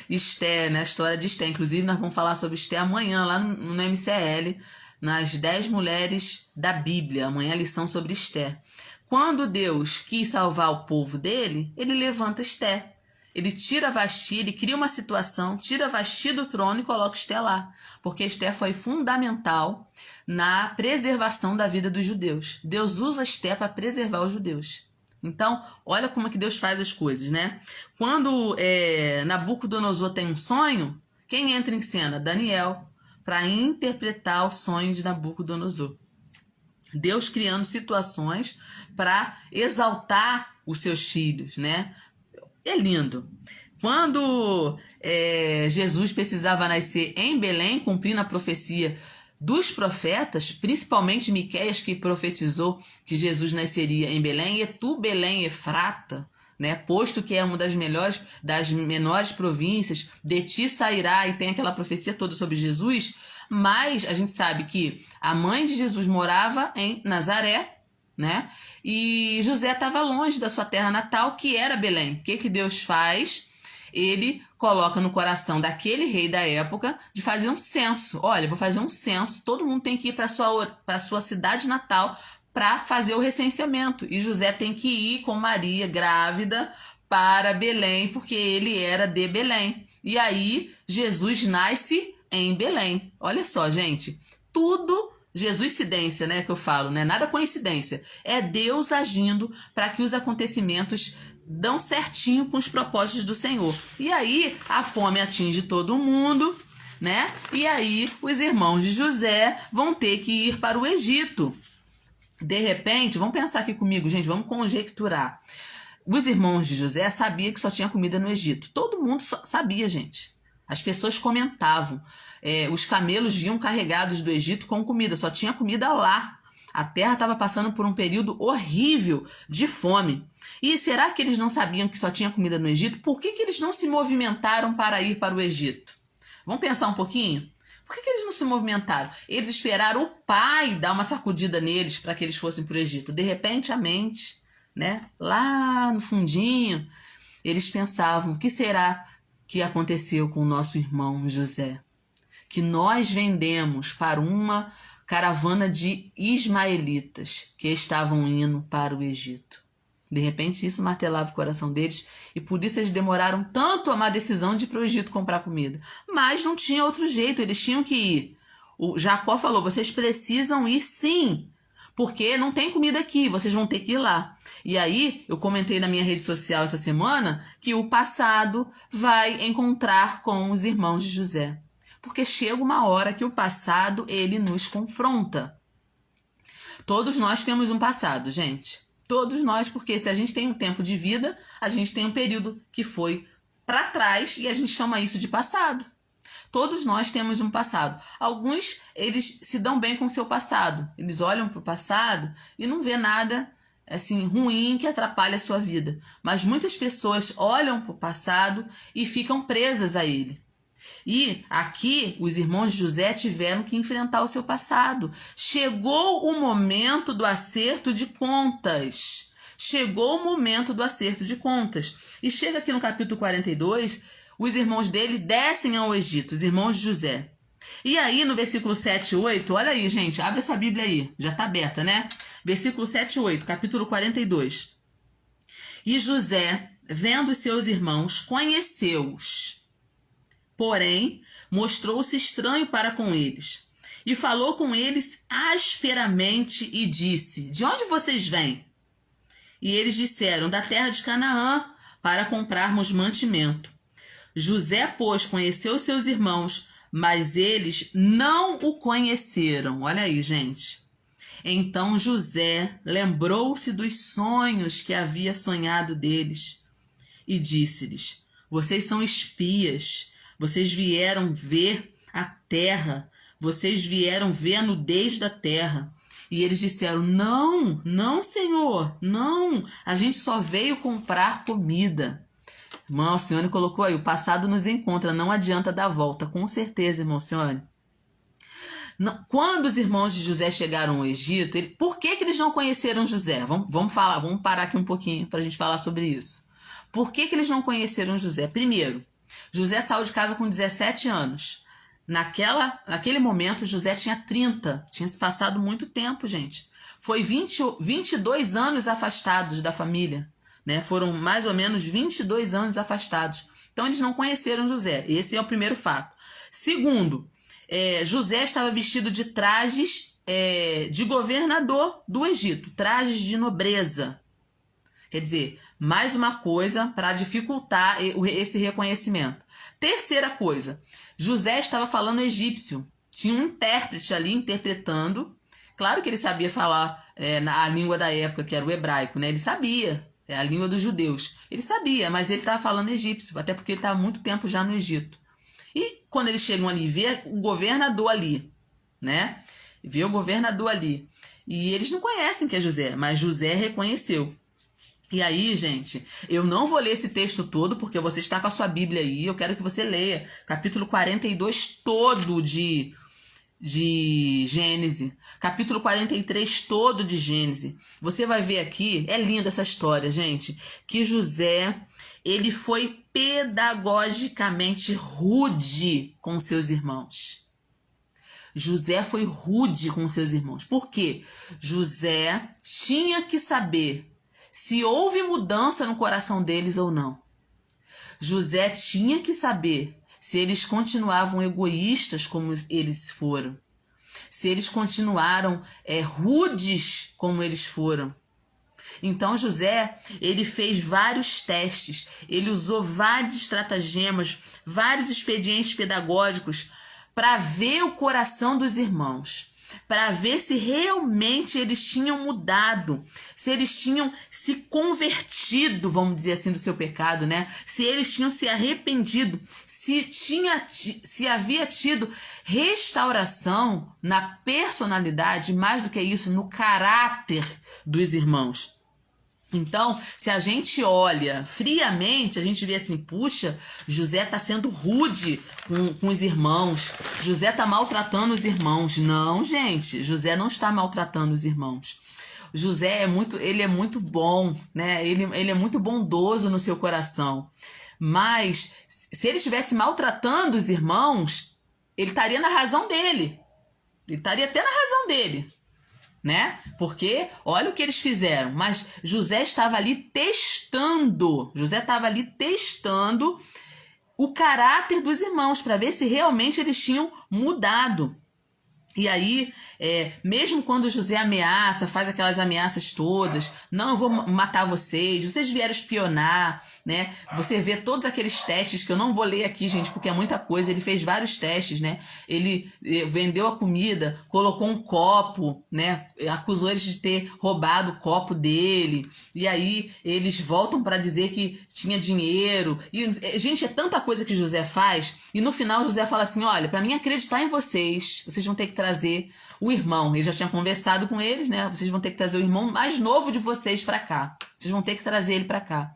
Esté, né? A história de Esté. Inclusive, nós vamos falar sobre Esté amanhã, lá no MCL, nas 10 mulheres da Bíblia. Amanhã a lição sobre Esté. Quando Deus quis salvar o povo dele, ele levanta Esté. Ele tira Vasti, ele cria uma situação, tira Vasti do trono e coloca Esté lá. Porque Esté foi fundamental na preservação da vida dos judeus. Deus usa Esté para preservar os judeus. Então, olha como é que Deus faz as coisas, né? Quando Nabucodonosor tem um sonho, quem entra em cena? Daniel, para interpretar o sonho de Nabucodonosor. Deus criando situações para exaltar os seus filhos, né? É lindo. Quando Jesus precisava nascer em Belém, cumprindo a profecia dos profetas, principalmente Miqueias, que profetizou que Jesus nasceria em Belém, e tu, Belém Efrata, né, posto que é uma das menores províncias, de ti sairá, e tem aquela profecia toda sobre Jesus, mas a gente sabe que a mãe de Jesus morava em Nazaré, né, e José estava longe da sua terra natal, que era Belém. O que Deus faz? Ele coloca no coração daquele rei da época de fazer um censo. Olha, vou fazer um censo, todo mundo tem que ir para a sua cidade natal para fazer o recenseamento. E José tem que ir com Maria, grávida, para Belém, porque ele era de Belém. E aí, Jesus nasce em Belém. Olha só, gente, tudo Jesuscidência, né, que eu falo, né? Nada coincidência. É Deus agindo para que os acontecimentos dão certinho com os propósitos do Senhor. E aí a fome atinge todo mundo, né? E aí os irmãos de José vão ter que ir para o Egito. De repente, vamos pensar aqui comigo, gente, vamos conjecturar. Os irmãos de José sabiam que só tinha comida no Egito. Todo mundo sabia, gente. As pessoas comentavam. Os camelos vinham carregados do Egito com comida, só tinha comida lá. A terra estava passando por um período horrível de fome. E será que eles não sabiam que só tinha comida no Egito? Por que eles não se movimentaram para ir para o Egito? Vamos pensar um pouquinho? Por que eles não se movimentaram? Eles esperaram o pai dar uma sacudida neles para que eles fossem para o Egito. De repente, a mente, né, lá no fundinho, eles pensavam: o que será que aconteceu com o nosso irmão José? Que nós vendemos para uma caravana de ismaelitas que estavam indo para o Egito. De repente, isso martelava o coração deles e por isso eles demoraram tanto a tomar a decisão de ir para o Egito comprar comida. Mas não tinha outro jeito, eles tinham que ir. O Jacó falou: vocês precisam ir sim, porque não tem comida aqui, vocês vão ter que ir lá. E aí, eu comentei na minha rede social essa semana que o passado vai encontrar com os irmãos de José. Porque chega uma hora que o passado, ele nos confronta. Todos nós temos um passado, gente. Todos nós, porque se a gente tem um tempo de vida, a gente tem um período que foi para trás e a gente chama isso de passado. Todos nós temos um passado. Alguns, eles se dão bem com o seu passado. Eles olham para o passado e não vê nada assim ruim que atrapalhe a sua vida. Mas muitas pessoas olham para o passado e ficam presas a ele. E aqui os irmãos de José tiveram que enfrentar o seu passado. Chegou o momento do acerto de contas. Chegou o momento do acerto de contas. E chega aqui no capítulo 42, os irmãos dele descem ao Egito, os irmãos de José. E aí no versículo 7 e 8, olha aí, gente, abre a sua Bíblia aí, já está aberta, né? Versículo 7 e 8, capítulo 42. E José, vendo os seus irmãos, conheceu-os. Porém, mostrou-se estranho para com eles, e falou com eles asperamente e disse: de onde vocês vêm? E eles disseram: da terra de Canaã, para comprarmos mantimento. José, pois, conheceu seus irmãos, mas eles não o conheceram. Olha aí, gente. Então José lembrou-se dos sonhos que havia sonhado deles e disse-lhes: vocês são espias. Vocês vieram ver a terra, vocês vieram ver a nudez da terra. E eles disseram: não, não, Senhor, não, a gente só veio comprar comida. Irmão, Alcione colocou aí: o passado nos encontra, não adianta dar volta. Com certeza, irmão Alcione. Quando os irmãos de José chegaram ao Egito, por que eles não conheceram José? Vamos parar aqui um pouquinho para a gente falar sobre isso. Por que eles não conheceram José? Primeiro, José saiu de casa com 17 anos. Naquele momento, José tinha 30. Tinha se passado muito tempo, gente. Foi 22 anos afastados da família. Né? Foram mais ou menos 22 anos afastados. Então, eles não conheceram José. Esse é o primeiro fato. Segundo, José estava vestido de trajes de governador do Egito. Trajes de nobreza. Quer dizer, mais uma coisa para dificultar esse reconhecimento. Terceira coisa, José estava falando egípcio. Tinha um intérprete ali interpretando. Claro que ele sabia falar a língua da época, que era o hebraico, né? Ele sabia, é a língua dos judeus. Ele sabia, mas ele estava falando egípcio, até porque ele estava há muito tempo já no Egito. E quando eles chegam ali, vê o governador ali, né? Vê o governador ali. E eles não conhecem que é José, mas José reconheceu. E aí, gente, eu não vou ler esse texto todo, porque você está com a sua Bíblia aí, eu quero que você leia capítulo 42 todo de Gênesis, capítulo 43 todo de Gênesis. Você vai ver aqui, é linda essa história, gente, que José, ele foi pedagogicamente rude com seus irmãos. José foi rude com seus irmãos. Por quê? José tinha que saber se houve mudança no coração deles ou não. José tinha que saber se eles continuavam egoístas como eles foram. Se eles continuaram rudes como eles foram. Então José, ele fez vários testes, ele usou vários estratagemas, vários expedientes pedagógicos para ver o coração dos irmãos. Para ver se realmente eles tinham mudado, se eles tinham se convertido, vamos dizer assim, do seu pecado, né? Se eles tinham se arrependido, se havia tido restauração na personalidade, mais do que isso, no caráter dos irmãos. Então, se a gente olha friamente, a gente vê assim, puxa, José está sendo rude com os irmãos, José está maltratando os irmãos. Não, gente, José não está maltratando os irmãos. José ele é muito bom, né? Ele é muito bondoso no seu coração. Mas, se ele estivesse maltratando os irmãos, ele estaria na razão dele. Ele estaria até na razão dele. Né? Porque olha o que eles fizeram, mas José estava ali testando o caráter dos irmãos para ver se realmente eles tinham mudado. E aí, mesmo quando José ameaça, faz aquelas ameaças todas, não, eu vou matar vocês vieram espionar, né? Você vê todos aqueles testes que eu não vou ler aqui, gente, porque é muita coisa. Ele fez vários testes, né? Ele vendeu a comida, colocou um copo, né? Acusou eles de ter roubado o copo dele. E aí eles voltam para dizer que tinha dinheiro. E, gente, é tanta coisa que José faz. E no final José fala assim, olha, para mim acreditar em vocês vão ter que trazer o irmão. Ele já tinha conversado com eles, né? Vocês vão ter que trazer o irmão mais novo de vocês para cá. Vocês vão ter que trazer ele para cá.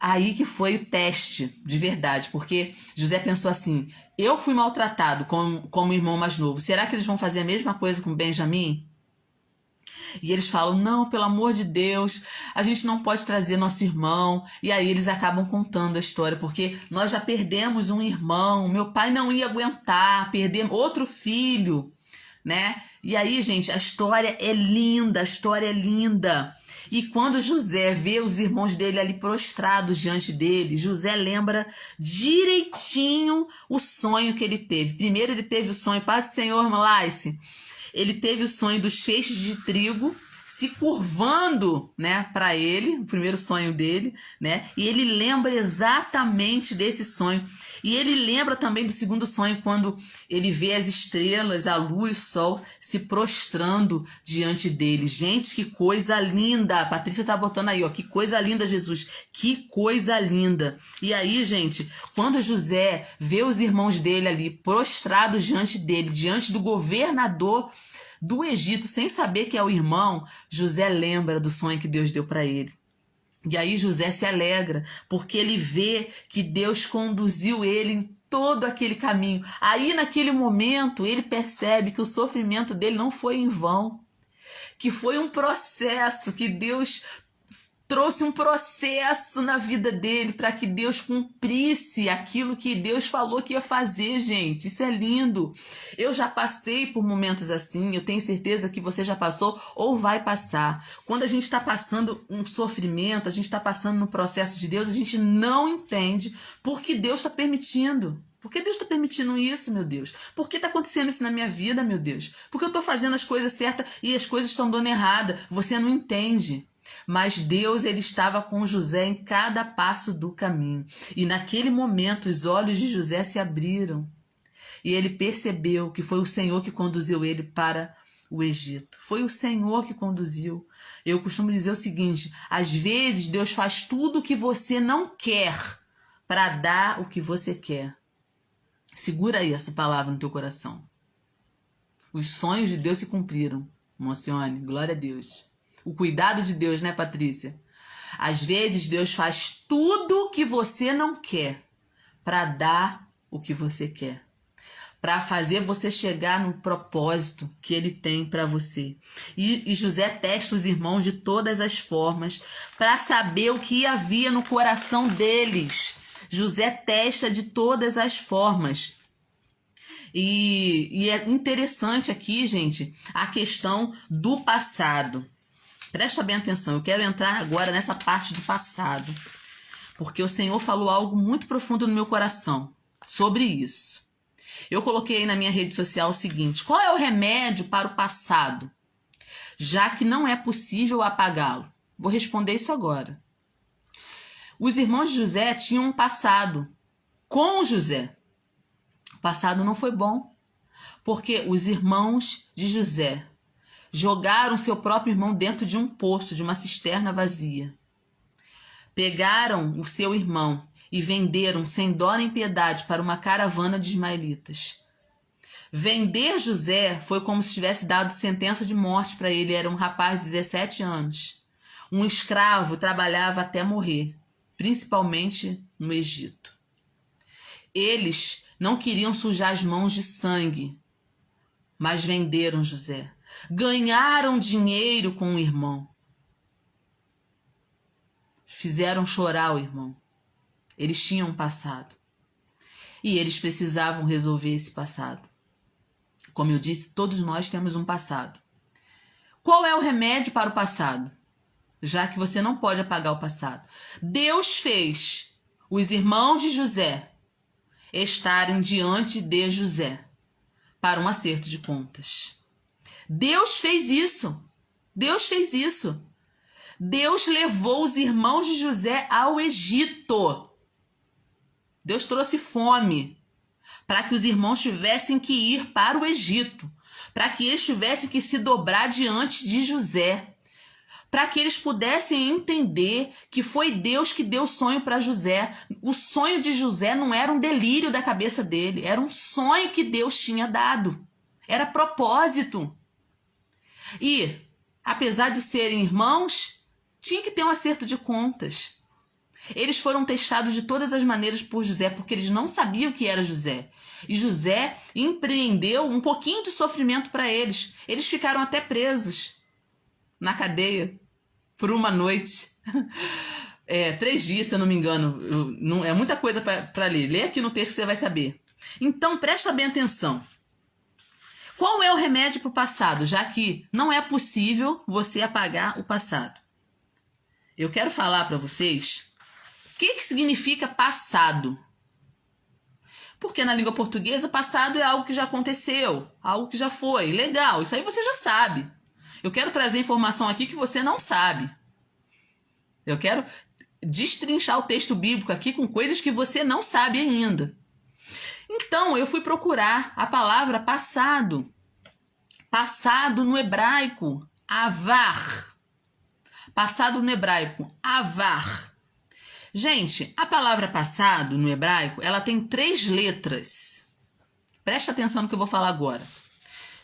Aí que foi o teste, de verdade, porque José pensou assim, eu fui maltratado como irmão mais novo, será que eles vão fazer a mesma coisa com Benjamim? E eles falam, não, pelo amor de Deus, a gente não pode trazer nosso irmão. E aí eles acabam contando a história, porque nós já perdemos um irmão, meu pai não ia aguentar, perder outro filho, né? E aí, gente, a história é linda, E quando José vê os irmãos dele ali prostrados diante dele, José lembra direitinho o sonho que ele teve. Primeiro ele teve o sonho, Pai do Senhor, Malaice, ele teve o sonho dos feixes de trigo se curvando, né, para ele, o primeiro sonho dele, né? E ele lembra exatamente desse sonho. E ele lembra também do segundo sonho, quando ele vê as estrelas, a lua e o sol se prostrando diante dele. Gente, que coisa linda! A Patrícia tá botando aí, ó, que coisa linda, Jesus! Que coisa linda! E aí, gente, quando José vê os irmãos dele ali prostrados diante dele, diante do governador do Egito, sem saber que é o irmão, José lembra do sonho que Deus deu para ele. E aí José se alegra, porque ele vê que Deus conduziu ele em todo aquele caminho. Aí, naquele momento, ele percebe que o sofrimento dele não foi em vão, que foi um processo, que Deus trouxe um processo na vida dele para que Deus cumprisse aquilo que Deus falou que ia fazer, gente. Isso é lindo. Eu já passei por momentos assim, eu tenho certeza que você já passou ou vai passar. Quando a gente está passando um sofrimento, a gente está passando no processo de Deus, a gente não entende por que Deus está permitindo. Por que Deus está permitindo isso, meu Deus? Por que está acontecendo isso na minha vida, meu Deus? Porque eu estou fazendo as coisas certas e as coisas estão dando errada. Você não entende. Mas Deus, ele estava com José em cada passo do caminho. E naquele momento os olhos de José se abriram. E ele percebeu que foi o Senhor que conduziu ele para o Egito. Foi o Senhor que conduziu. Eu costumo dizer o seguinte: às vezes Deus faz tudo o que você não quer para dar o que você quer. Segura aí essa palavra no teu coração. Os sonhos de Deus se cumpriram. Emocione, glória a Deus. O cuidado de Deus, né, Patrícia? Às vezes Deus faz tudo que você não quer para dar o que você quer, para fazer você chegar no propósito que ele tem para você. E José testa os irmãos de todas as formas para saber o que havia no coração deles. José testa de todas as formas. E é interessante aqui, gente, a questão do passado. Presta bem atenção, eu quero entrar agora nessa parte do passado, porque o Senhor falou algo muito profundo no meu coração sobre isso. Eu coloquei aí na minha rede social o seguinte: qual é o remédio para o passado, já que não é possível apagá-lo? Vou responder isso agora. Os irmãos de José tinham um passado com José. O passado não foi bom, porque os irmãos de José jogaram seu próprio irmão dentro de um poço, de uma cisterna vazia. Pegaram o seu irmão e venderam sem dó nem piedade para uma caravana de ismaelitas. Vender José foi como se tivesse dado sentença de morte para ele. Era um rapaz de 17 anos. Um escravo, trabalhava até morrer, principalmente no Egito. Eles não queriam sujar as mãos de sangue, mas venderam José. Ganharam dinheiro com o irmão. Fizeram chorar o irmão. Eles tinham um passado. E eles precisavam resolver esse passado. Como eu disse, todos nós temos um passado. Qual é o remédio para o passado? Já que você não pode apagar o passado. Deus fez os irmãos de José estarem diante de José para um acerto de contas. Deus fez isso. Deus fez isso. Deus levou os irmãos de José ao Egito. Deus trouxe fome para que os irmãos tivessem que ir para o Egito, para que eles tivessem que se dobrar diante de José, para que eles pudessem entender que foi Deus que deu o sonho para José. O sonho de José não era um delírio da cabeça dele, era um sonho que Deus tinha dado. Era propósito. E, apesar de serem irmãos, tinha que ter um acerto de contas. Eles foram testados de todas as maneiras por José, porque eles não sabiam o que era José. E José empreendeu um pouquinho de sofrimento para eles. Eles ficaram até presos na cadeia por uma noite. 3 dias, se eu não me engano. É muita coisa para ler. Lê aqui no texto que você vai saber. Então, presta bem atenção. Qual é o remédio para o passado, já que não é possível você apagar o passado? Eu quero falar para vocês o que significa passado. Porque na língua portuguesa, passado é algo que já aconteceu, algo que já foi. Legal, isso aí você já sabe. Eu quero trazer informação aqui que você não sabe. Eu quero destrinchar o texto bíblico aqui com coisas que você não sabe ainda. Então, eu fui procurar a palavra passado. Passado no hebraico, avar. Passado no hebraico, avar. Gente, a palavra passado no hebraico, ela tem 3 letras. Presta atenção no que eu vou falar agora.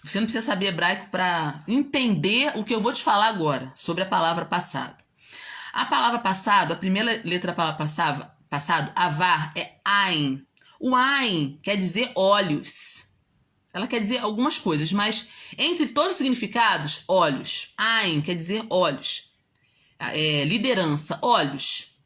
Você não precisa saber hebraico para entender o que eu vou te falar agora sobre a palavra passado. A palavra passado, a primeira letra da palavra passado, avar, é ain. O Ain quer dizer olhos. Ela quer dizer algumas coisas, mas entre todos os significados, olhos. Ain quer dizer olhos. Liderança, olhos.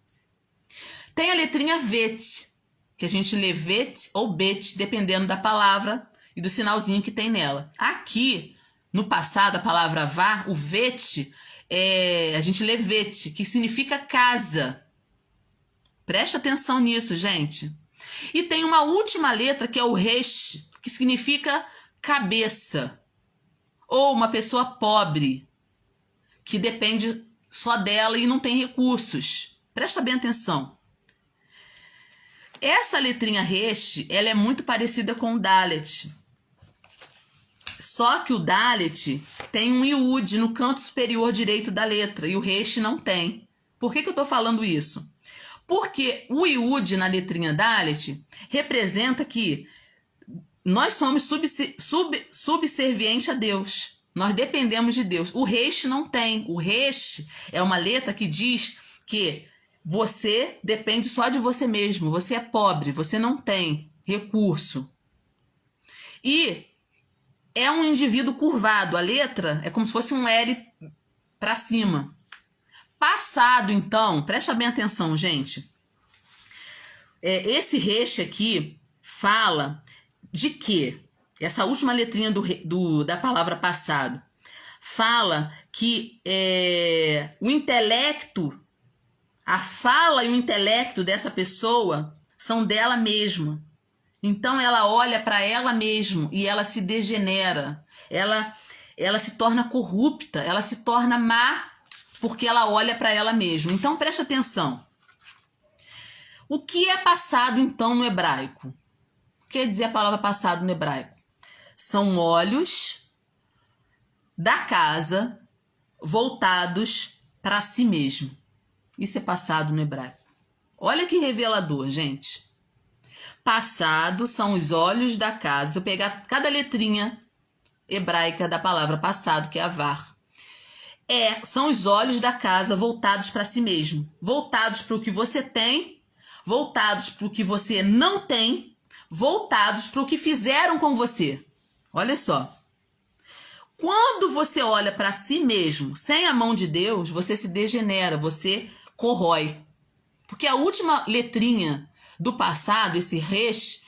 Tem a letrinha vet, que a gente lê vet ou bet, dependendo da palavra e do sinalzinho que tem nela. Aqui, no passado, a palavra vá, o vet, a gente lê vet, que significa casa. Preste atenção nisso, gente. E tem uma última letra, que é o resh, que significa cabeça. Ou uma pessoa pobre, que depende só dela e não tem recursos. Presta bem atenção. Essa letrinha resh, ela é muito parecida com o Dalet. Só que o Dalet tem um iud no canto superior direito da letra e o resh não tem. Por que eu estou falando isso? Porque o iud na letrinha Dalet representa que nós somos subservientes a Deus. Nós dependemos de Deus. O resh não tem. O resh é uma letra que diz que você depende só de você mesmo. Você é pobre, você não tem recurso. E é um indivíduo curvado. A letra é como se fosse um L para cima. Passado, então, presta bem atenção, gente. Esse resh aqui fala de quê? Essa última letrinha da palavra passado fala que o intelecto, a fala e o intelecto dessa pessoa são dela mesma. Então ela olha para ela mesma e ela se degenera. Ela se torna corrupta, ela se torna má porque ela olha para ela mesma. Então preste atenção. O que é passado então no hebraico? O que quer dizer a palavra passado no hebraico? São olhos da casa voltados para si mesmo. Isso é passado no hebraico. Olha que revelador, gente. Passado são os olhos da casa. Se eu pegar cada letrinha hebraica da palavra passado, que é avar, são os olhos da casa voltados para si mesmo. Voltados para o que você tem, voltados para o que você não tem, voltados para o que fizeram com você. Olha só. Quando você olha para si mesmo, sem a mão de Deus, você se degenera, você corrói. Porque a última letrinha do passado, esse resh,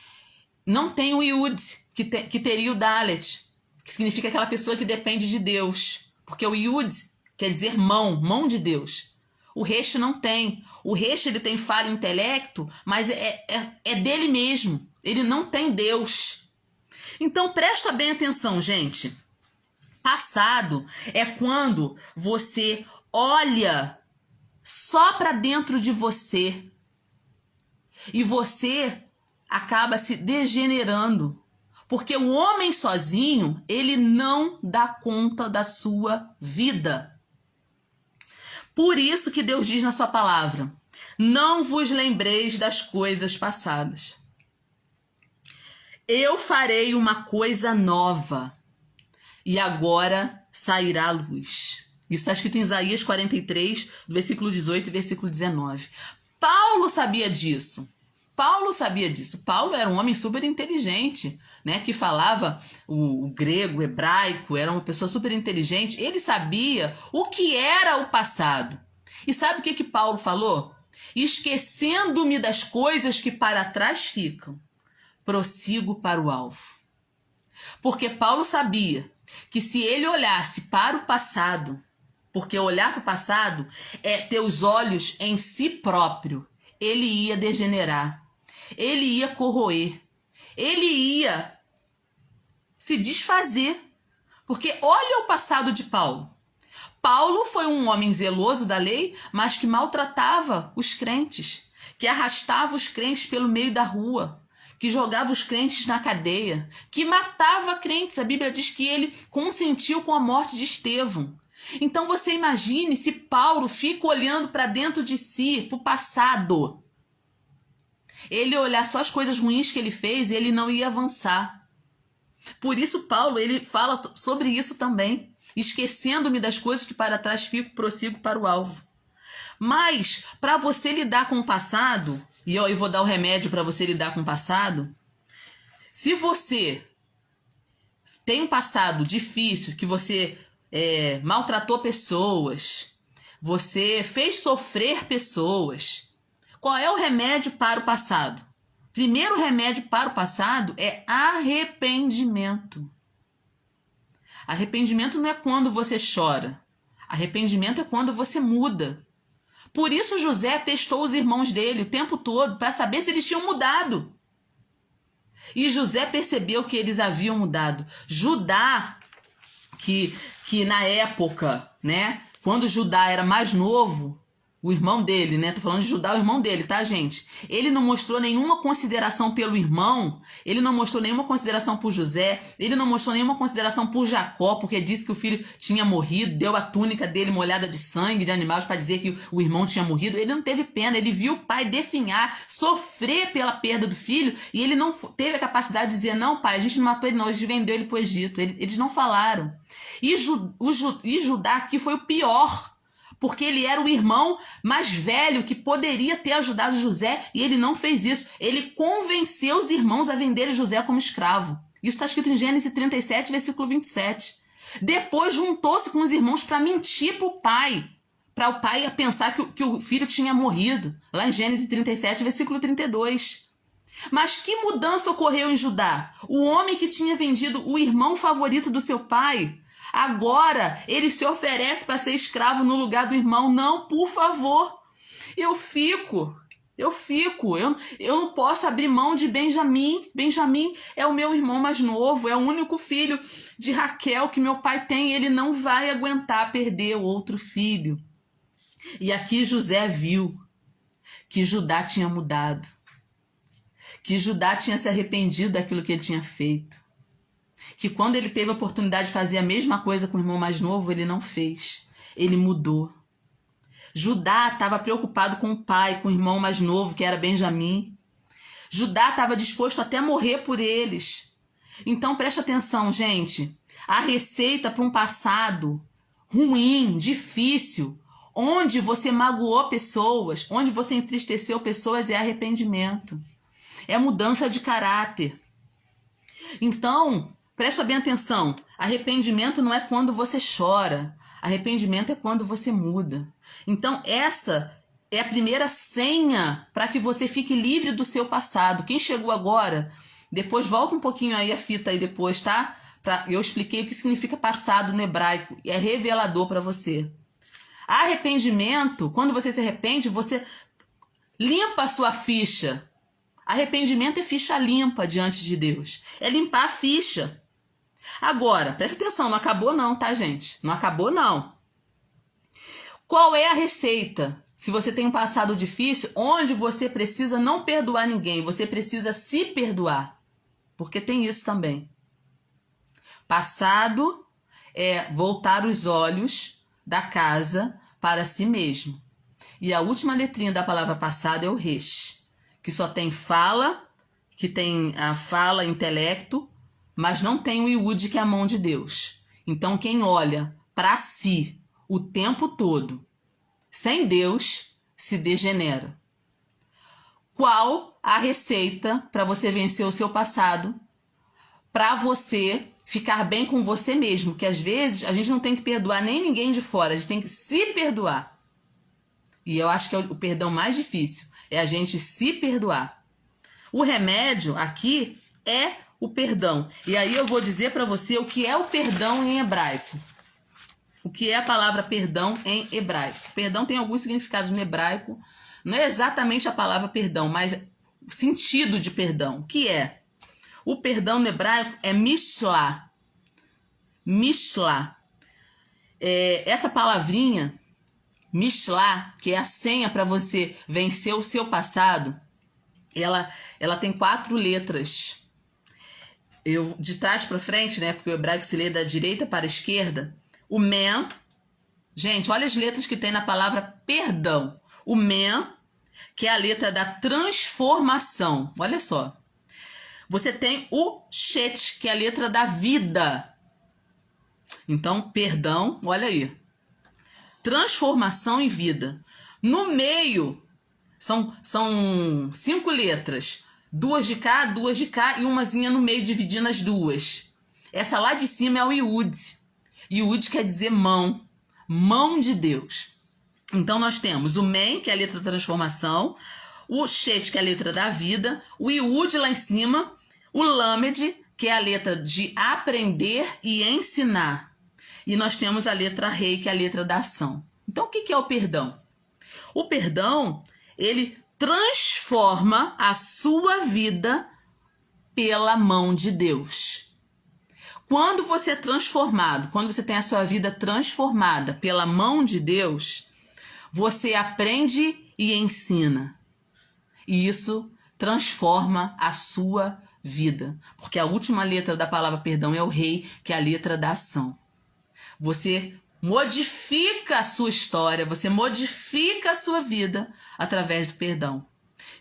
não tem o iud, que teria o dalet, que significa aquela pessoa que depende de Deus. Porque o iud quer dizer mão de Deus. O resh não tem. O resh, ele tem fala e intelecto, mas é dele mesmo. Ele não tem Deus. Então presta bem atenção, gente. Passado é quando você olha só para dentro de você e você acaba se degenerando, porque o homem sozinho, ele não dá conta da sua vida. Por isso que Deus diz na sua palavra: não vos lembreis das coisas passadas. Eu farei uma coisa nova e agora sairá a luz. Isso está escrito em Isaías 43, do versículo 18 e versículo 19. Paulo sabia disso. Paulo era um homem super inteligente, né? Que falava o grego, o hebraico, era uma pessoa super inteligente. Ele sabia o que era o passado. E sabe o que Paulo falou? Esquecendo-me das coisas que para trás ficam, prossigo para o alvo. Porque Paulo sabia que se ele olhasse para o passado, porque olhar para o passado é ter os olhos em si próprio, ele ia degenerar, ele ia corroer, ele ia se desfazer. Porque olha o passado de Paulo. Paulo foi um homem zeloso da lei, mas que maltratava os crentes, que arrastava os crentes pelo meio da rua, que jogava os crentes na cadeia, que matava crentes. A Bíblia diz que ele consentiu com a morte de Estevão. Então você imagine se Paulo fica olhando para dentro de si, para o passado. Ele olhar só as coisas ruins que ele fez e ele não ia avançar. Por isso Paulo, ele fala sobre isso também. Esquecendo-me das coisas que para trás fico, prossigo para o alvo. Mas, para você lidar com o passado, e eu vou dar o remédio para você lidar com o passado, se você tem um passado difícil, que você maltratou pessoas, você fez sofrer pessoas, qual é o remédio para o passado? Primeiro remédio para o passado é arrependimento. Arrependimento não é quando você chora. Arrependimento é quando você muda. Por isso José testou os irmãos dele o tempo todo para saber se eles tinham mudado. E José percebeu que eles haviam mudado. Judá, que na época, né, quando Judá era mais novo, o irmão dele, né? Tô falando de Judá, o irmão dele, tá, gente? Ele não mostrou nenhuma consideração pelo irmão, ele não mostrou nenhuma consideração por José, ele não mostrou nenhuma consideração por Jacó, porque disse que o filho tinha morrido, deu a túnica dele molhada de sangue de animais para dizer que o irmão tinha morrido. Ele não teve pena, ele viu o pai definhar, sofrer pela perda do filho, e ele não teve a capacidade de dizer: não, pai, a gente não matou ele não, a gente vendeu ele pro Egito. Eles não falaram. E Judá aqui foi o pior, porque ele era o irmão mais velho que poderia ter ajudado José, e ele não fez isso. Ele convenceu os irmãos a venderem José como escravo. Isso está escrito em Gênesis 37, versículo 27. Depois juntou-se com os irmãos para mentir para o pai pensar que o filho tinha morrido, lá em Gênesis 37, versículo 32. Mas que mudança ocorreu em Judá? O homem que tinha vendido o irmão favorito do seu pai, agora ele se oferece para ser escravo no lugar do irmão. Não, por favor. Eu não posso abrir mão de Benjamim. Benjamim é o meu irmão mais novo, é o único filho de Raquel que meu pai tem. Ele não vai aguentar perder o outro filho. E aqui José viu que Judá tinha mudado, que Judá tinha se arrependido daquilo que ele tinha feito, que quando ele teve a oportunidade de fazer a mesma coisa com o irmão mais novo, ele não fez. Ele mudou. Judá estava preocupado com o pai, com o irmão mais novo, que era Benjamim. Judá estava disposto até a morrer por eles. Então preste atenção, gente. A receita para um passado ruim, difícil, onde você magoou pessoas, onde você entristeceu pessoas, é arrependimento. É mudança de caráter. Então, presta bem atenção, arrependimento não é quando você chora, arrependimento é quando você muda. Então essa é a primeira senha para que você fique livre do seu passado. Quem chegou agora, depois volta um pouquinho aí a fita aí depois, tá? Eu expliquei o que significa passado no hebraico, e é revelador para você. Arrependimento, quando você se arrepende, você limpa a sua ficha. Arrependimento é ficha limpa diante de Deus. É limpar a ficha. Agora, presta atenção, não acabou não, tá, gente? Não acabou não. Qual é a receita? Se você tem um passado difícil, onde você precisa não perdoar ninguém, você precisa se perdoar. Porque tem isso também. Passado é voltar os olhos da casa para si mesmo. E a última letrinha da palavra passado é o resh, que só tem fala, que tem a fala, intelecto, mas não tem o iud, que é a mão de Deus. Então quem olha para si o tempo todo, sem Deus, se degenera. Qual a receita para você vencer o seu passado, para você ficar bem com você mesmo? Que às vezes a gente não tem que perdoar nem ninguém de fora, a gente tem que se perdoar. E eu acho que é o perdão mais difícil, é a gente se perdoar. O remédio aqui é o perdão. E aí eu vou dizer para você o que é o perdão em hebraico. O que é a palavra perdão em hebraico? Perdão tem alguns significados no hebraico. Não é exatamente a palavra perdão, mas o sentido de perdão. Que é? O perdão no hebraico é mishlah. Mishlah. Essa palavrinha, mishlah, que é a senha para você vencer o seu passado, ela tem 4 letras. Eu de trás para frente, né? Porque o hebraico se lê da direita para a esquerda. O men, gente, olha as letras que tem na palavra perdão. O men, que é a letra da transformação. Olha só. Você tem o chet, que é a letra da vida. Então, perdão, olha aí. Transformação e vida. No meio, são 5 letras. 2 de cá, 2 de cá e umazinha no meio dividindo as duas. Essa lá de cima é o Iud. Iud quer dizer mão. Mão de Deus. Então nós temos o Men, que é a letra da transformação, o Shet, que é a letra da vida, o Iud lá em cima, o Lamed, que é a letra de aprender e ensinar. E nós temos a letra Rei, que é a letra da ação. Então o que é o perdão? O perdão, ele transforma a sua vida pela mão de Deus. Quando você é transformado, quando você tem a sua vida transformada pela mão de Deus, você aprende e ensina. E isso transforma a sua vida. Porque a última letra da palavra perdão é o Rei, que é a letra da ação. Você modifica a sua história, você modifica a sua vida através do perdão.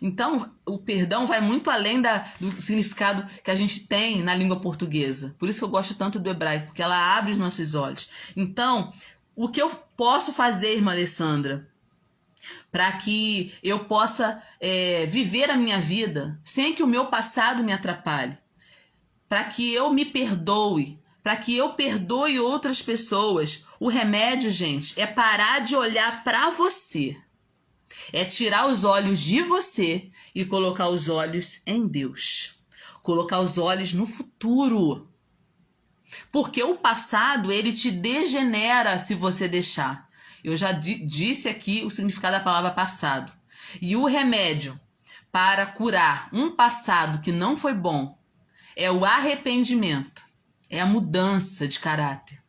Então, o perdão vai muito além do significado que a gente tem na língua portuguesa. Por isso que eu gosto tanto do hebraico, porque ela abre os nossos olhos. Então, o que eu posso fazer, irmã Alessandra, para que eu possa viver a minha vida sem que o meu passado me atrapalhe? Para que eu me perdoe, para que eu perdoe outras pessoas. O remédio, gente, é parar de olhar para você. É tirar os olhos de você e colocar os olhos em Deus. Colocar os olhos no futuro. Porque o passado, ele te degenera se você deixar. Eu já disse aqui o significado da palavra passado. E o remédio para curar um passado que não foi bom é o arrependimento. É a mudança de caráter.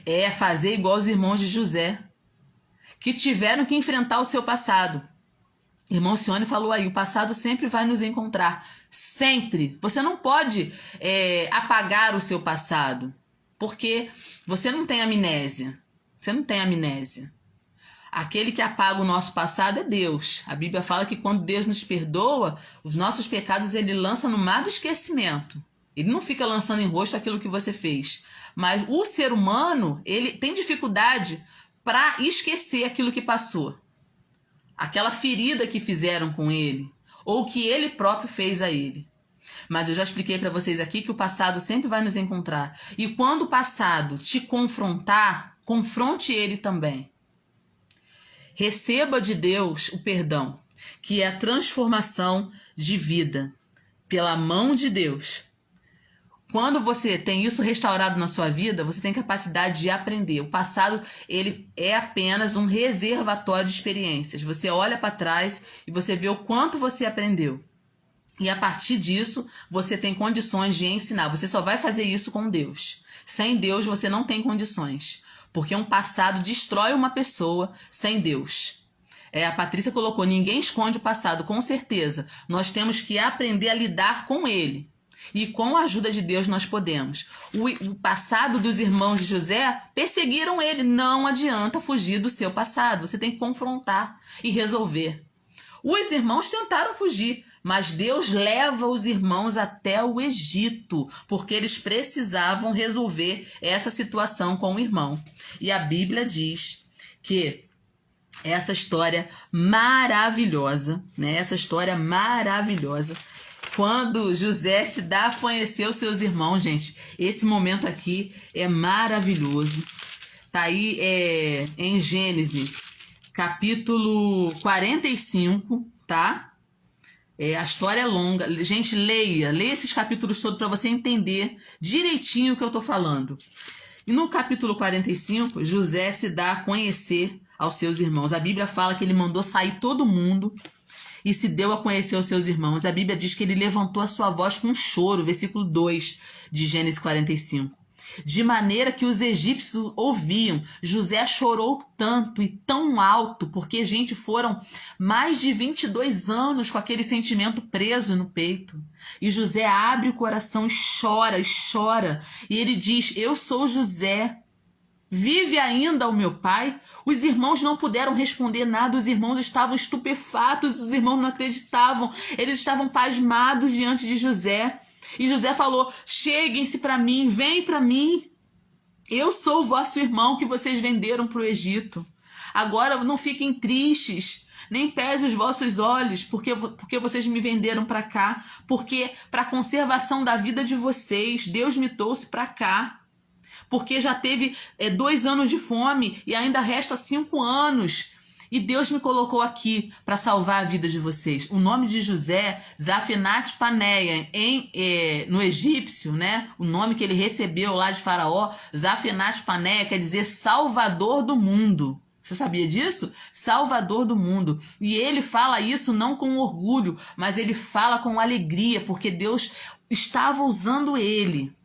É fazer igual os irmãos de José, que tiveram que enfrentar o seu passado. Irmão Sione falou aí, o passado sempre vai nos encontrar. Sempre. Você não pode apagar o seu passado, porque você não tem amnésia. Você não tem amnésia. Aquele que apaga o nosso passado é Deus. A Bíblia fala que quando Deus nos perdoa, os nossos pecados ele lança no mar do esquecimento. Ele não fica lançando em rosto aquilo que você fez. Mas o ser humano, ele tem dificuldade para esquecer aquilo que passou. Aquela ferida que fizeram com ele, ou que ele próprio fez a ele. Mas eu já expliquei para vocês aqui que o passado sempre vai nos encontrar. E quando o passado te confrontar, confronte ele também. Receba de Deus o perdão, que é a transformação de vida pela mão de Deus. Quando você tem isso restaurado na sua vida, você tem capacidade de aprender. O passado, ele é apenas um reservatório de experiências. Você olha para trás e você vê o quanto você aprendeu. E a partir disso, você tem condições de ensinar. Você só vai fazer isso com Deus. Sem Deus, você não tem condições. Porque um passado destrói uma pessoa sem Deus. A Patrícia colocou, ninguém esconde o passado, com certeza. Nós temos que aprender a lidar com ele. E com a ajuda de Deus nós podemos. O passado dos irmãos de José perseguiram ele. Não adianta fugir do seu passado. Você tem que confrontar e resolver. Os irmãos tentaram fugir, mas Deus leva os irmãos até o Egito, porque eles precisavam resolver essa situação com o irmão. E a Bíblia diz que essa história maravilhosa, né? Essa história maravilhosa, quando José se dá a conhecer os seus irmãos, gente, esse momento aqui é maravilhoso. Tá aí em Gênesis, capítulo 45, tá? A história é longa. Gente, leia esses capítulos todos para você entender direitinho o que eu tô falando. E no capítulo 45, José se dá a conhecer aos seus irmãos. A Bíblia fala que ele mandou sair todo mundo e se deu a conhecer aos seus irmãos. A Bíblia diz que ele levantou a sua voz com choro, versículo 2 de Gênesis 45. De maneira que os egípcios ouviam. José chorou tanto e tão alto, porque, gente, foram mais de 22 anos com aquele sentimento preso no peito. E José abre o coração e chora, e chora. E ele diz, eu sou José. Vive ainda o meu pai? Os irmãos não puderam responder nada, os irmãos estavam estupefatos, os irmãos não acreditavam, eles estavam pasmados diante de José. E José falou, cheguem-se para mim, vem para mim. Eu sou o vosso irmão que vocês venderam para o Egito. Agora não fiquem tristes, nem pese os vossos olhos, porque vocês me venderam para cá, porque para a conservação da vida de vocês, Deus me trouxe para cá, porque já teve 2 anos de fome e ainda resta 5 anos. E Deus me colocou aqui para salvar a vida de vocês. O nome de José, Zaphenat Paneia, no egípcio, né? O nome que ele recebeu lá de Faraó, Zaphenat Paneia, quer dizer Salvador do mundo. Você sabia disso? Salvador do mundo. E ele fala isso não com orgulho, mas ele fala com alegria, porque Deus estava usando ele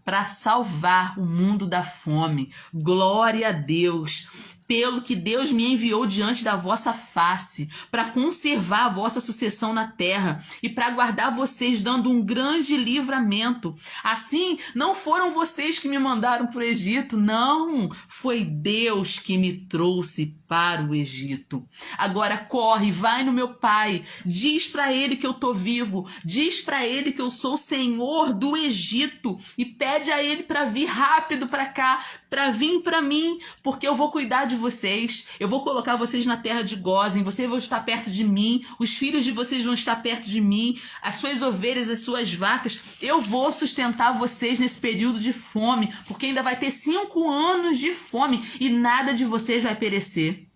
para salvar o mundo da fome. Glória a Deus, pelo que Deus me enviou diante da vossa face, para conservar a vossa sucessão na terra e para guardar vocês, dando um grande livramento. Assim, não foram vocês que me mandaram para o Egito, não, foi Deus que me trouxe para o Egito. Agora corre, vai no meu pai, diz para ele que eu tô vivo, diz para ele que eu sou o Senhor do Egito e pede a ele para vir rápido para cá, para vir para mim, porque eu vou cuidar de vocês, eu vou colocar vocês na terra de Gósen, vocês vão estar perto de mim, os filhos de vocês vão estar perto de mim, as suas ovelhas, as suas vacas, eu vou sustentar vocês nesse período de fome, porque ainda vai ter 5 anos de fome e nada de vocês vai perecer.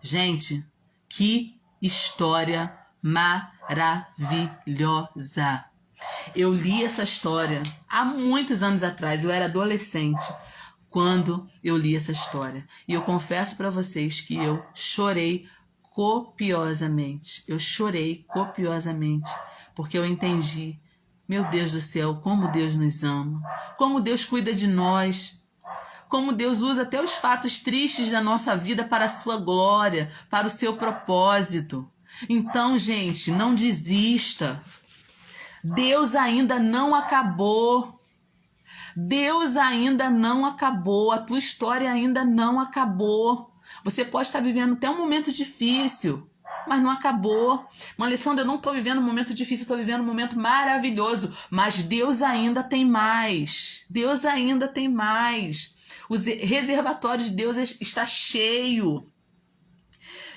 Gente, que história maravilhosa! Eu li essa história há muitos anos atrás, eu era adolescente quando eu li essa história. E eu confesso para vocês que eu chorei copiosamente. Eu chorei copiosamente, porque eu entendi, meu Deus do céu, como Deus nos ama, como Deus cuida de nós, como Deus usa até os fatos tristes da nossa vida para a sua glória, para o seu propósito. Então, gente, não desista. Deus ainda não acabou. Deus ainda não acabou. A tua história ainda não acabou. Você pode estar vivendo até um momento difícil, mas não acabou. Alessandra, eu não estou vivendo um momento difícil, estou vivendo um momento maravilhoso. Mas Deus ainda tem mais. Deus ainda tem mais. O reservatório de Deus está cheio.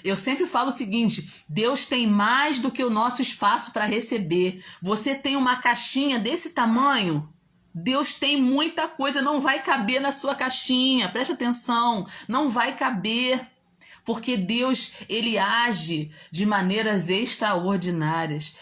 Eu sempre falo o seguinte, Deus tem mais do que o nosso espaço para receber. Você tem uma caixinha desse tamanho? Deus tem muita coisa, não vai caber na sua caixinha. Preste atenção, não vai caber. Porque Deus, ele age de maneiras extraordinárias.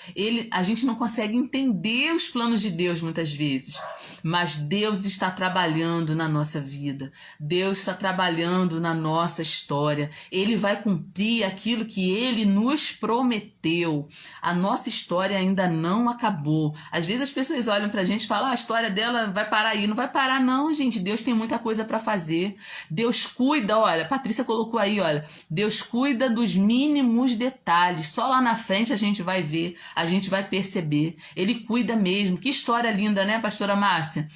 A gente não consegue entender os planos de Deus muitas vezes. Mas Deus está trabalhando na nossa vida. Deus está trabalhando na nossa história. Ele vai cumprir aquilo que ele nos prometeu. A nossa história ainda não acabou. Às vezes as pessoas olham pra gente e falam, a história dela vai parar aí. Não vai parar não, gente. Deus tem muita coisa para fazer. Deus cuida, olha, a Patrícia colocou aí, olha, Deus cuida dos mínimos detalhes. Só lá na frente a gente vai ver, a gente vai perceber. Ele cuida mesmo. Que história linda, né, pastora Márcia?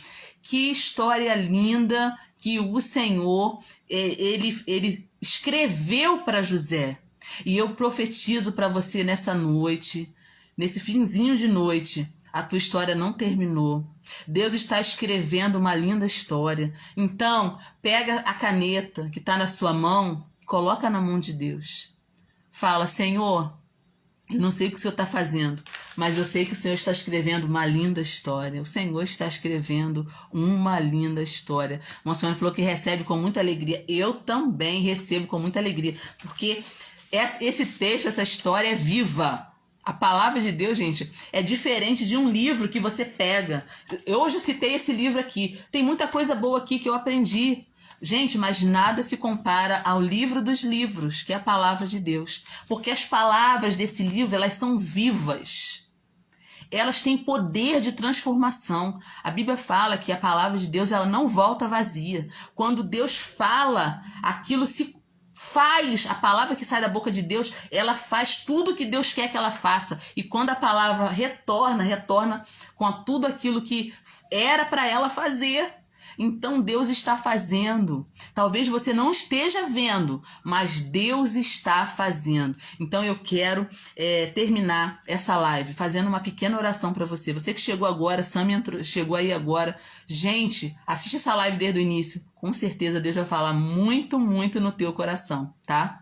Que história linda que o Senhor, ele escreveu para José. E eu profetizo para você nessa noite, nesse finzinho de noite, a tua história não terminou. Deus está escrevendo uma linda história. Então, pega a caneta que está na sua mão, coloca na mão de Deus. Fala, Senhor, eu não sei o que o Senhor está fazendo, mas eu sei que o Senhor está escrevendo uma linda história. O Senhor está escrevendo uma linda história. O Monsenhor falou que recebe com muita alegria. Eu também recebo com muita alegria, porque esse texto, essa história é viva. A palavra de Deus, gente, é diferente de um livro que você pega. Eu hoje citei esse livro aqui. Tem muita coisa boa aqui que eu aprendi. Gente, mas nada se compara ao livro dos livros, que é a palavra de Deus. Porque as palavras desse livro, elas são vivas. Elas têm poder de transformação. A Bíblia fala que a palavra de Deus, ela não volta vazia. Quando Deus fala, aquilo se faz. A palavra que sai da boca de Deus, ela faz tudo que Deus quer que ela faça. E quando a palavra retorna com tudo aquilo que era para ela fazer. Então Deus está fazendo. Talvez você não esteja vendo, mas Deus está fazendo. Então eu quero terminar essa live fazendo uma pequena oração para você. Você que chegou agora, Sami chegou aí agora. Gente, assiste essa live desde o início. com certeza Deus vai falar muito, muito no teu coração, tá?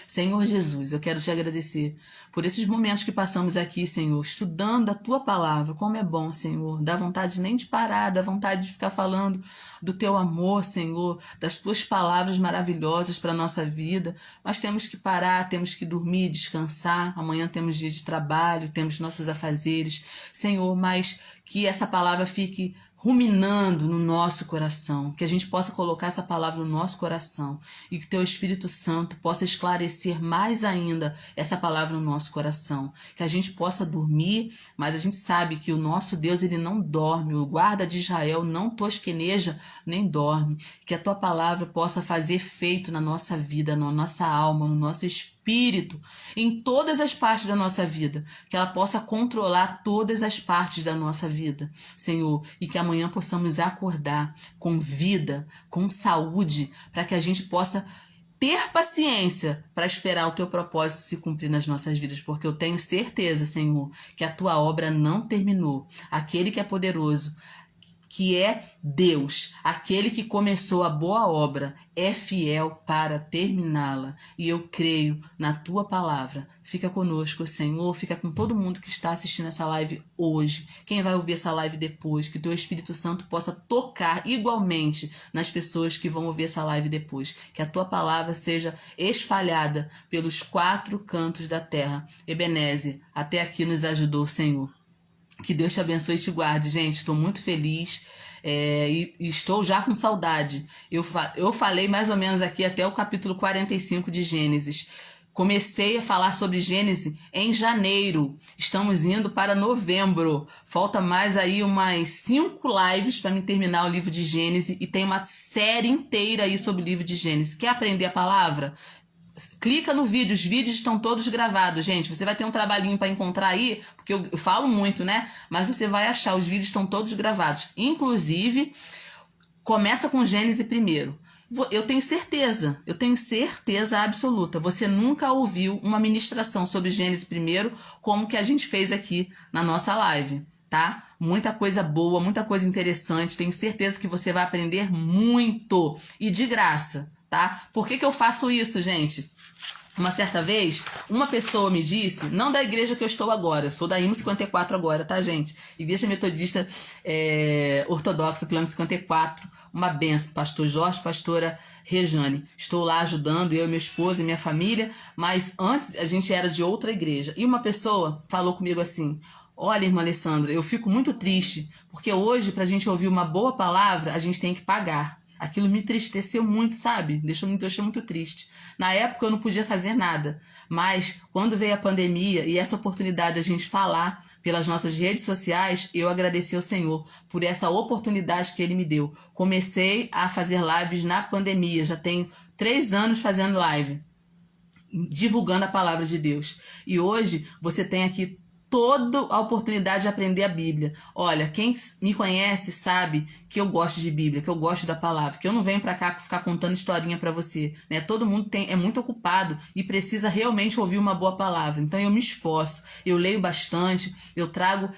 Senhor Jesus, eu quero te agradecer por esses momentos que passamos aqui, Senhor, estudando a tua palavra. Como é bom, Senhor. Dá vontade nem de parar, dá vontade de ficar falando do teu amor, Senhor, das tuas palavras maravilhosas para a nossa vida. Mas temos que parar, temos que dormir, descansar. Amanhã temos dia de trabalho, temos nossos afazeres, Senhor, mas que essa palavra fique ruminando no nosso coração, que a gente possa colocar essa palavra no nosso coração e que teu Espírito Santo possa esclarecer mais ainda essa palavra no nosso coração, que a gente possa dormir, mas a gente sabe que o nosso Deus, ele não dorme, o guarda de Israel não tosqueneja nem dorme, que a tua palavra possa fazer efeito na nossa vida, na nossa alma, no nosso espírito, em todas as partes da nossa vida, que ela possa controlar todas as partes da nossa vida, Senhor, e que amanhã possamos acordar com vida, com saúde, para que a gente possa ter paciência para esperar o teu propósito se cumprir nas nossas vidas, porque eu tenho certeza, Senhor, que a tua obra não terminou. Aquele que é poderoso, que é Deus, aquele que começou a boa obra, é fiel para terminá-la. E eu creio na tua palavra. Fica conosco, Senhor, fica com todo mundo que está assistindo essa live hoje. Quem vai ouvir essa live depois, que o teu Espírito Santo possa tocar igualmente nas pessoas que vão ouvir essa live depois. Que a tua palavra seja espalhada pelos 4 cantos da terra. Ebenezer, até aqui nos ajudou, Senhor. Que Deus te abençoe e te guarde, gente. Estou muito feliz e estou já com saudade. Eu falei mais ou menos aqui até o capítulo 45 de Gênesis. Comecei a falar sobre Gênesis em janeiro. Estamos indo para novembro. Falta mais aí umas 5 lives para me terminar o livro de Gênesis. E tem uma série inteira aí sobre o livro de Gênesis. Quer aprender a palavra? Clica no vídeo, os vídeos estão todos gravados, gente. Você vai ter um trabalhinho para encontrar aí, porque eu falo muito, né? Mas você vai achar, os vídeos estão todos gravados. Inclusive, começa com Gênesis primeiro. Eu tenho certeza absoluta. Você nunca ouviu uma ministração sobre Gênesis primeiro, como que a gente fez aqui na nossa live, tá? Muita coisa boa, muita coisa interessante. Tenho certeza que você vai aprender muito e de graça. Tá? Por que eu faço isso, gente? Uma certa vez, uma pessoa me disse, não da igreja que eu estou agora, eu sou da IMO 54 agora, tá, gente? Igreja Metodista Ortodoxa, quilômetro 54, uma benção, pastor Jorge, pastora Rejane. Estou lá ajudando, eu, meu esposo e minha família, mas antes a gente era de outra igreja. E uma pessoa falou comigo assim, olha, irmã Alessandra, eu fico muito triste, porque hoje, pra gente ouvir uma boa palavra, a gente tem que pagar. Aquilo me entristeceu muito, sabe? Deixou muito triste. Na época eu não podia fazer nada, mas quando veio a pandemia e essa oportunidade de a gente falar pelas nossas redes sociais, eu agradeci ao Senhor por essa oportunidade que Ele me deu. Comecei a fazer lives na pandemia, já tenho 3 anos fazendo live, divulgando a palavra de Deus. E hoje você tem aqui toda a oportunidade de aprender a Bíblia. Olha, quem me conhece sabe que eu gosto de Bíblia, que eu gosto da palavra, que eu não venho pra cá ficar contando historinha pra você, né? Todo mundo é muito ocupado e precisa realmente ouvir uma boa palavra. Então eu me esforço, eu leio bastante, eu trago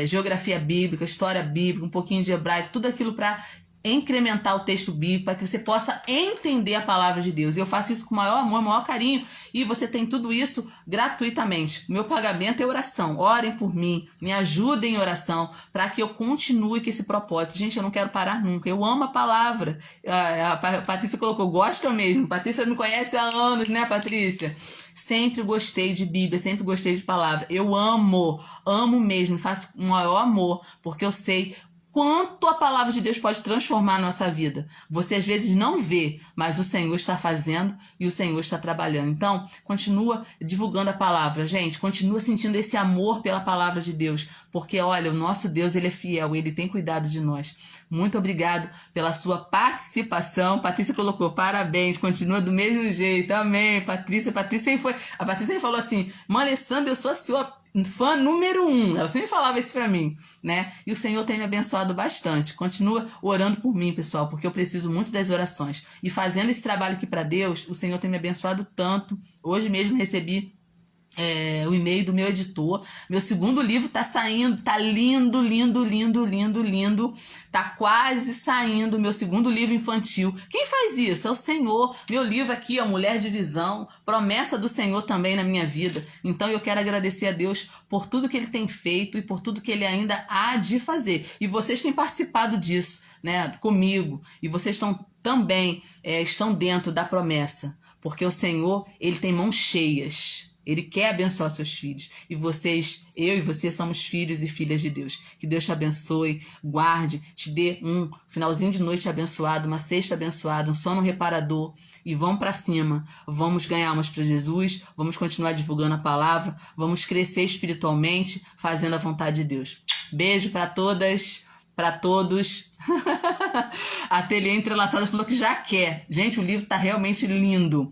geografia bíblica, história bíblica, um pouquinho de hebraico, tudo aquilo pra incrementar o texto bíblico, para que você possa entender a palavra de Deus. E eu faço isso com o maior amor, maior carinho, e você tem tudo isso gratuitamente. Meu pagamento é oração. Orem por mim, me ajudem em oração, para que eu continue com esse propósito. Gente, eu não quero parar nunca. Eu amo a palavra. A Patrícia colocou, gosta mesmo. Patrícia me conhece há anos, né, Patrícia? Sempre gostei de Bíblia, sempre gostei de palavra. Eu amo mesmo, faço com o maior amor, porque eu sei quanto a palavra de Deus pode transformar a nossa vida. Você às vezes não vê, mas o Senhor está fazendo e o Senhor está trabalhando. Então, continua divulgando a palavra, gente. Continua sentindo esse amor pela palavra de Deus. Porque, olha, o nosso Deus, Ele é fiel, Ele tem cuidado de nós. Muito obrigado pela sua participação. Patrícia colocou, parabéns, continua do mesmo jeito. Amém, Patrícia. A Patrícia sempre falou assim, mãe Alessandra, eu sou a sua fã número 1, ela sempre falava isso pra mim, né? E o Senhor tem me abençoado bastante. Continua orando por mim, pessoal, porque eu preciso muito das orações. E fazendo esse trabalho aqui pra Deus, o Senhor tem me abençoado tanto. Hoje mesmo recebi o e-mail do meu editor. Meu segundo livro tá saindo, tá lindo, lindo, lindo, lindo, lindo. Tá quase saindo meu segundo livro infantil. Quem faz isso? É o Senhor. Meu livro aqui, ó, Mulher de Visão, promessa do Senhor também na minha vida. Então eu quero agradecer a Deus por tudo que Ele tem feito e por tudo que Ele ainda há de fazer. E vocês têm participado disso, né, comigo. E vocês também estão dentro da promessa. Porque o Senhor, Ele tem mãos cheias. Ele quer abençoar seus filhos. E vocês, eu e você, somos filhos e filhas de Deus. Que Deus te abençoe, guarde, te dê um finalzinho de noite abençoado, uma sexta abençoada, um sono reparador. E vamos para cima. Vamos ganhar almas para Jesus. Vamos continuar divulgando a palavra. Vamos crescer espiritualmente, fazendo a vontade de Deus. Beijo para todas, para todos. Ateliê Entrelaçadas falou que já quer. Gente, o livro tá realmente lindo.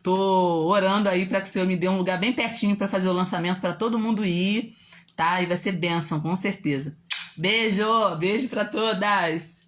Tô orando aí para que o Senhor me dê um lugar bem pertinho para fazer o lançamento para todo mundo ir, tá? E vai ser bênção, com certeza. Beijo, beijo para todas.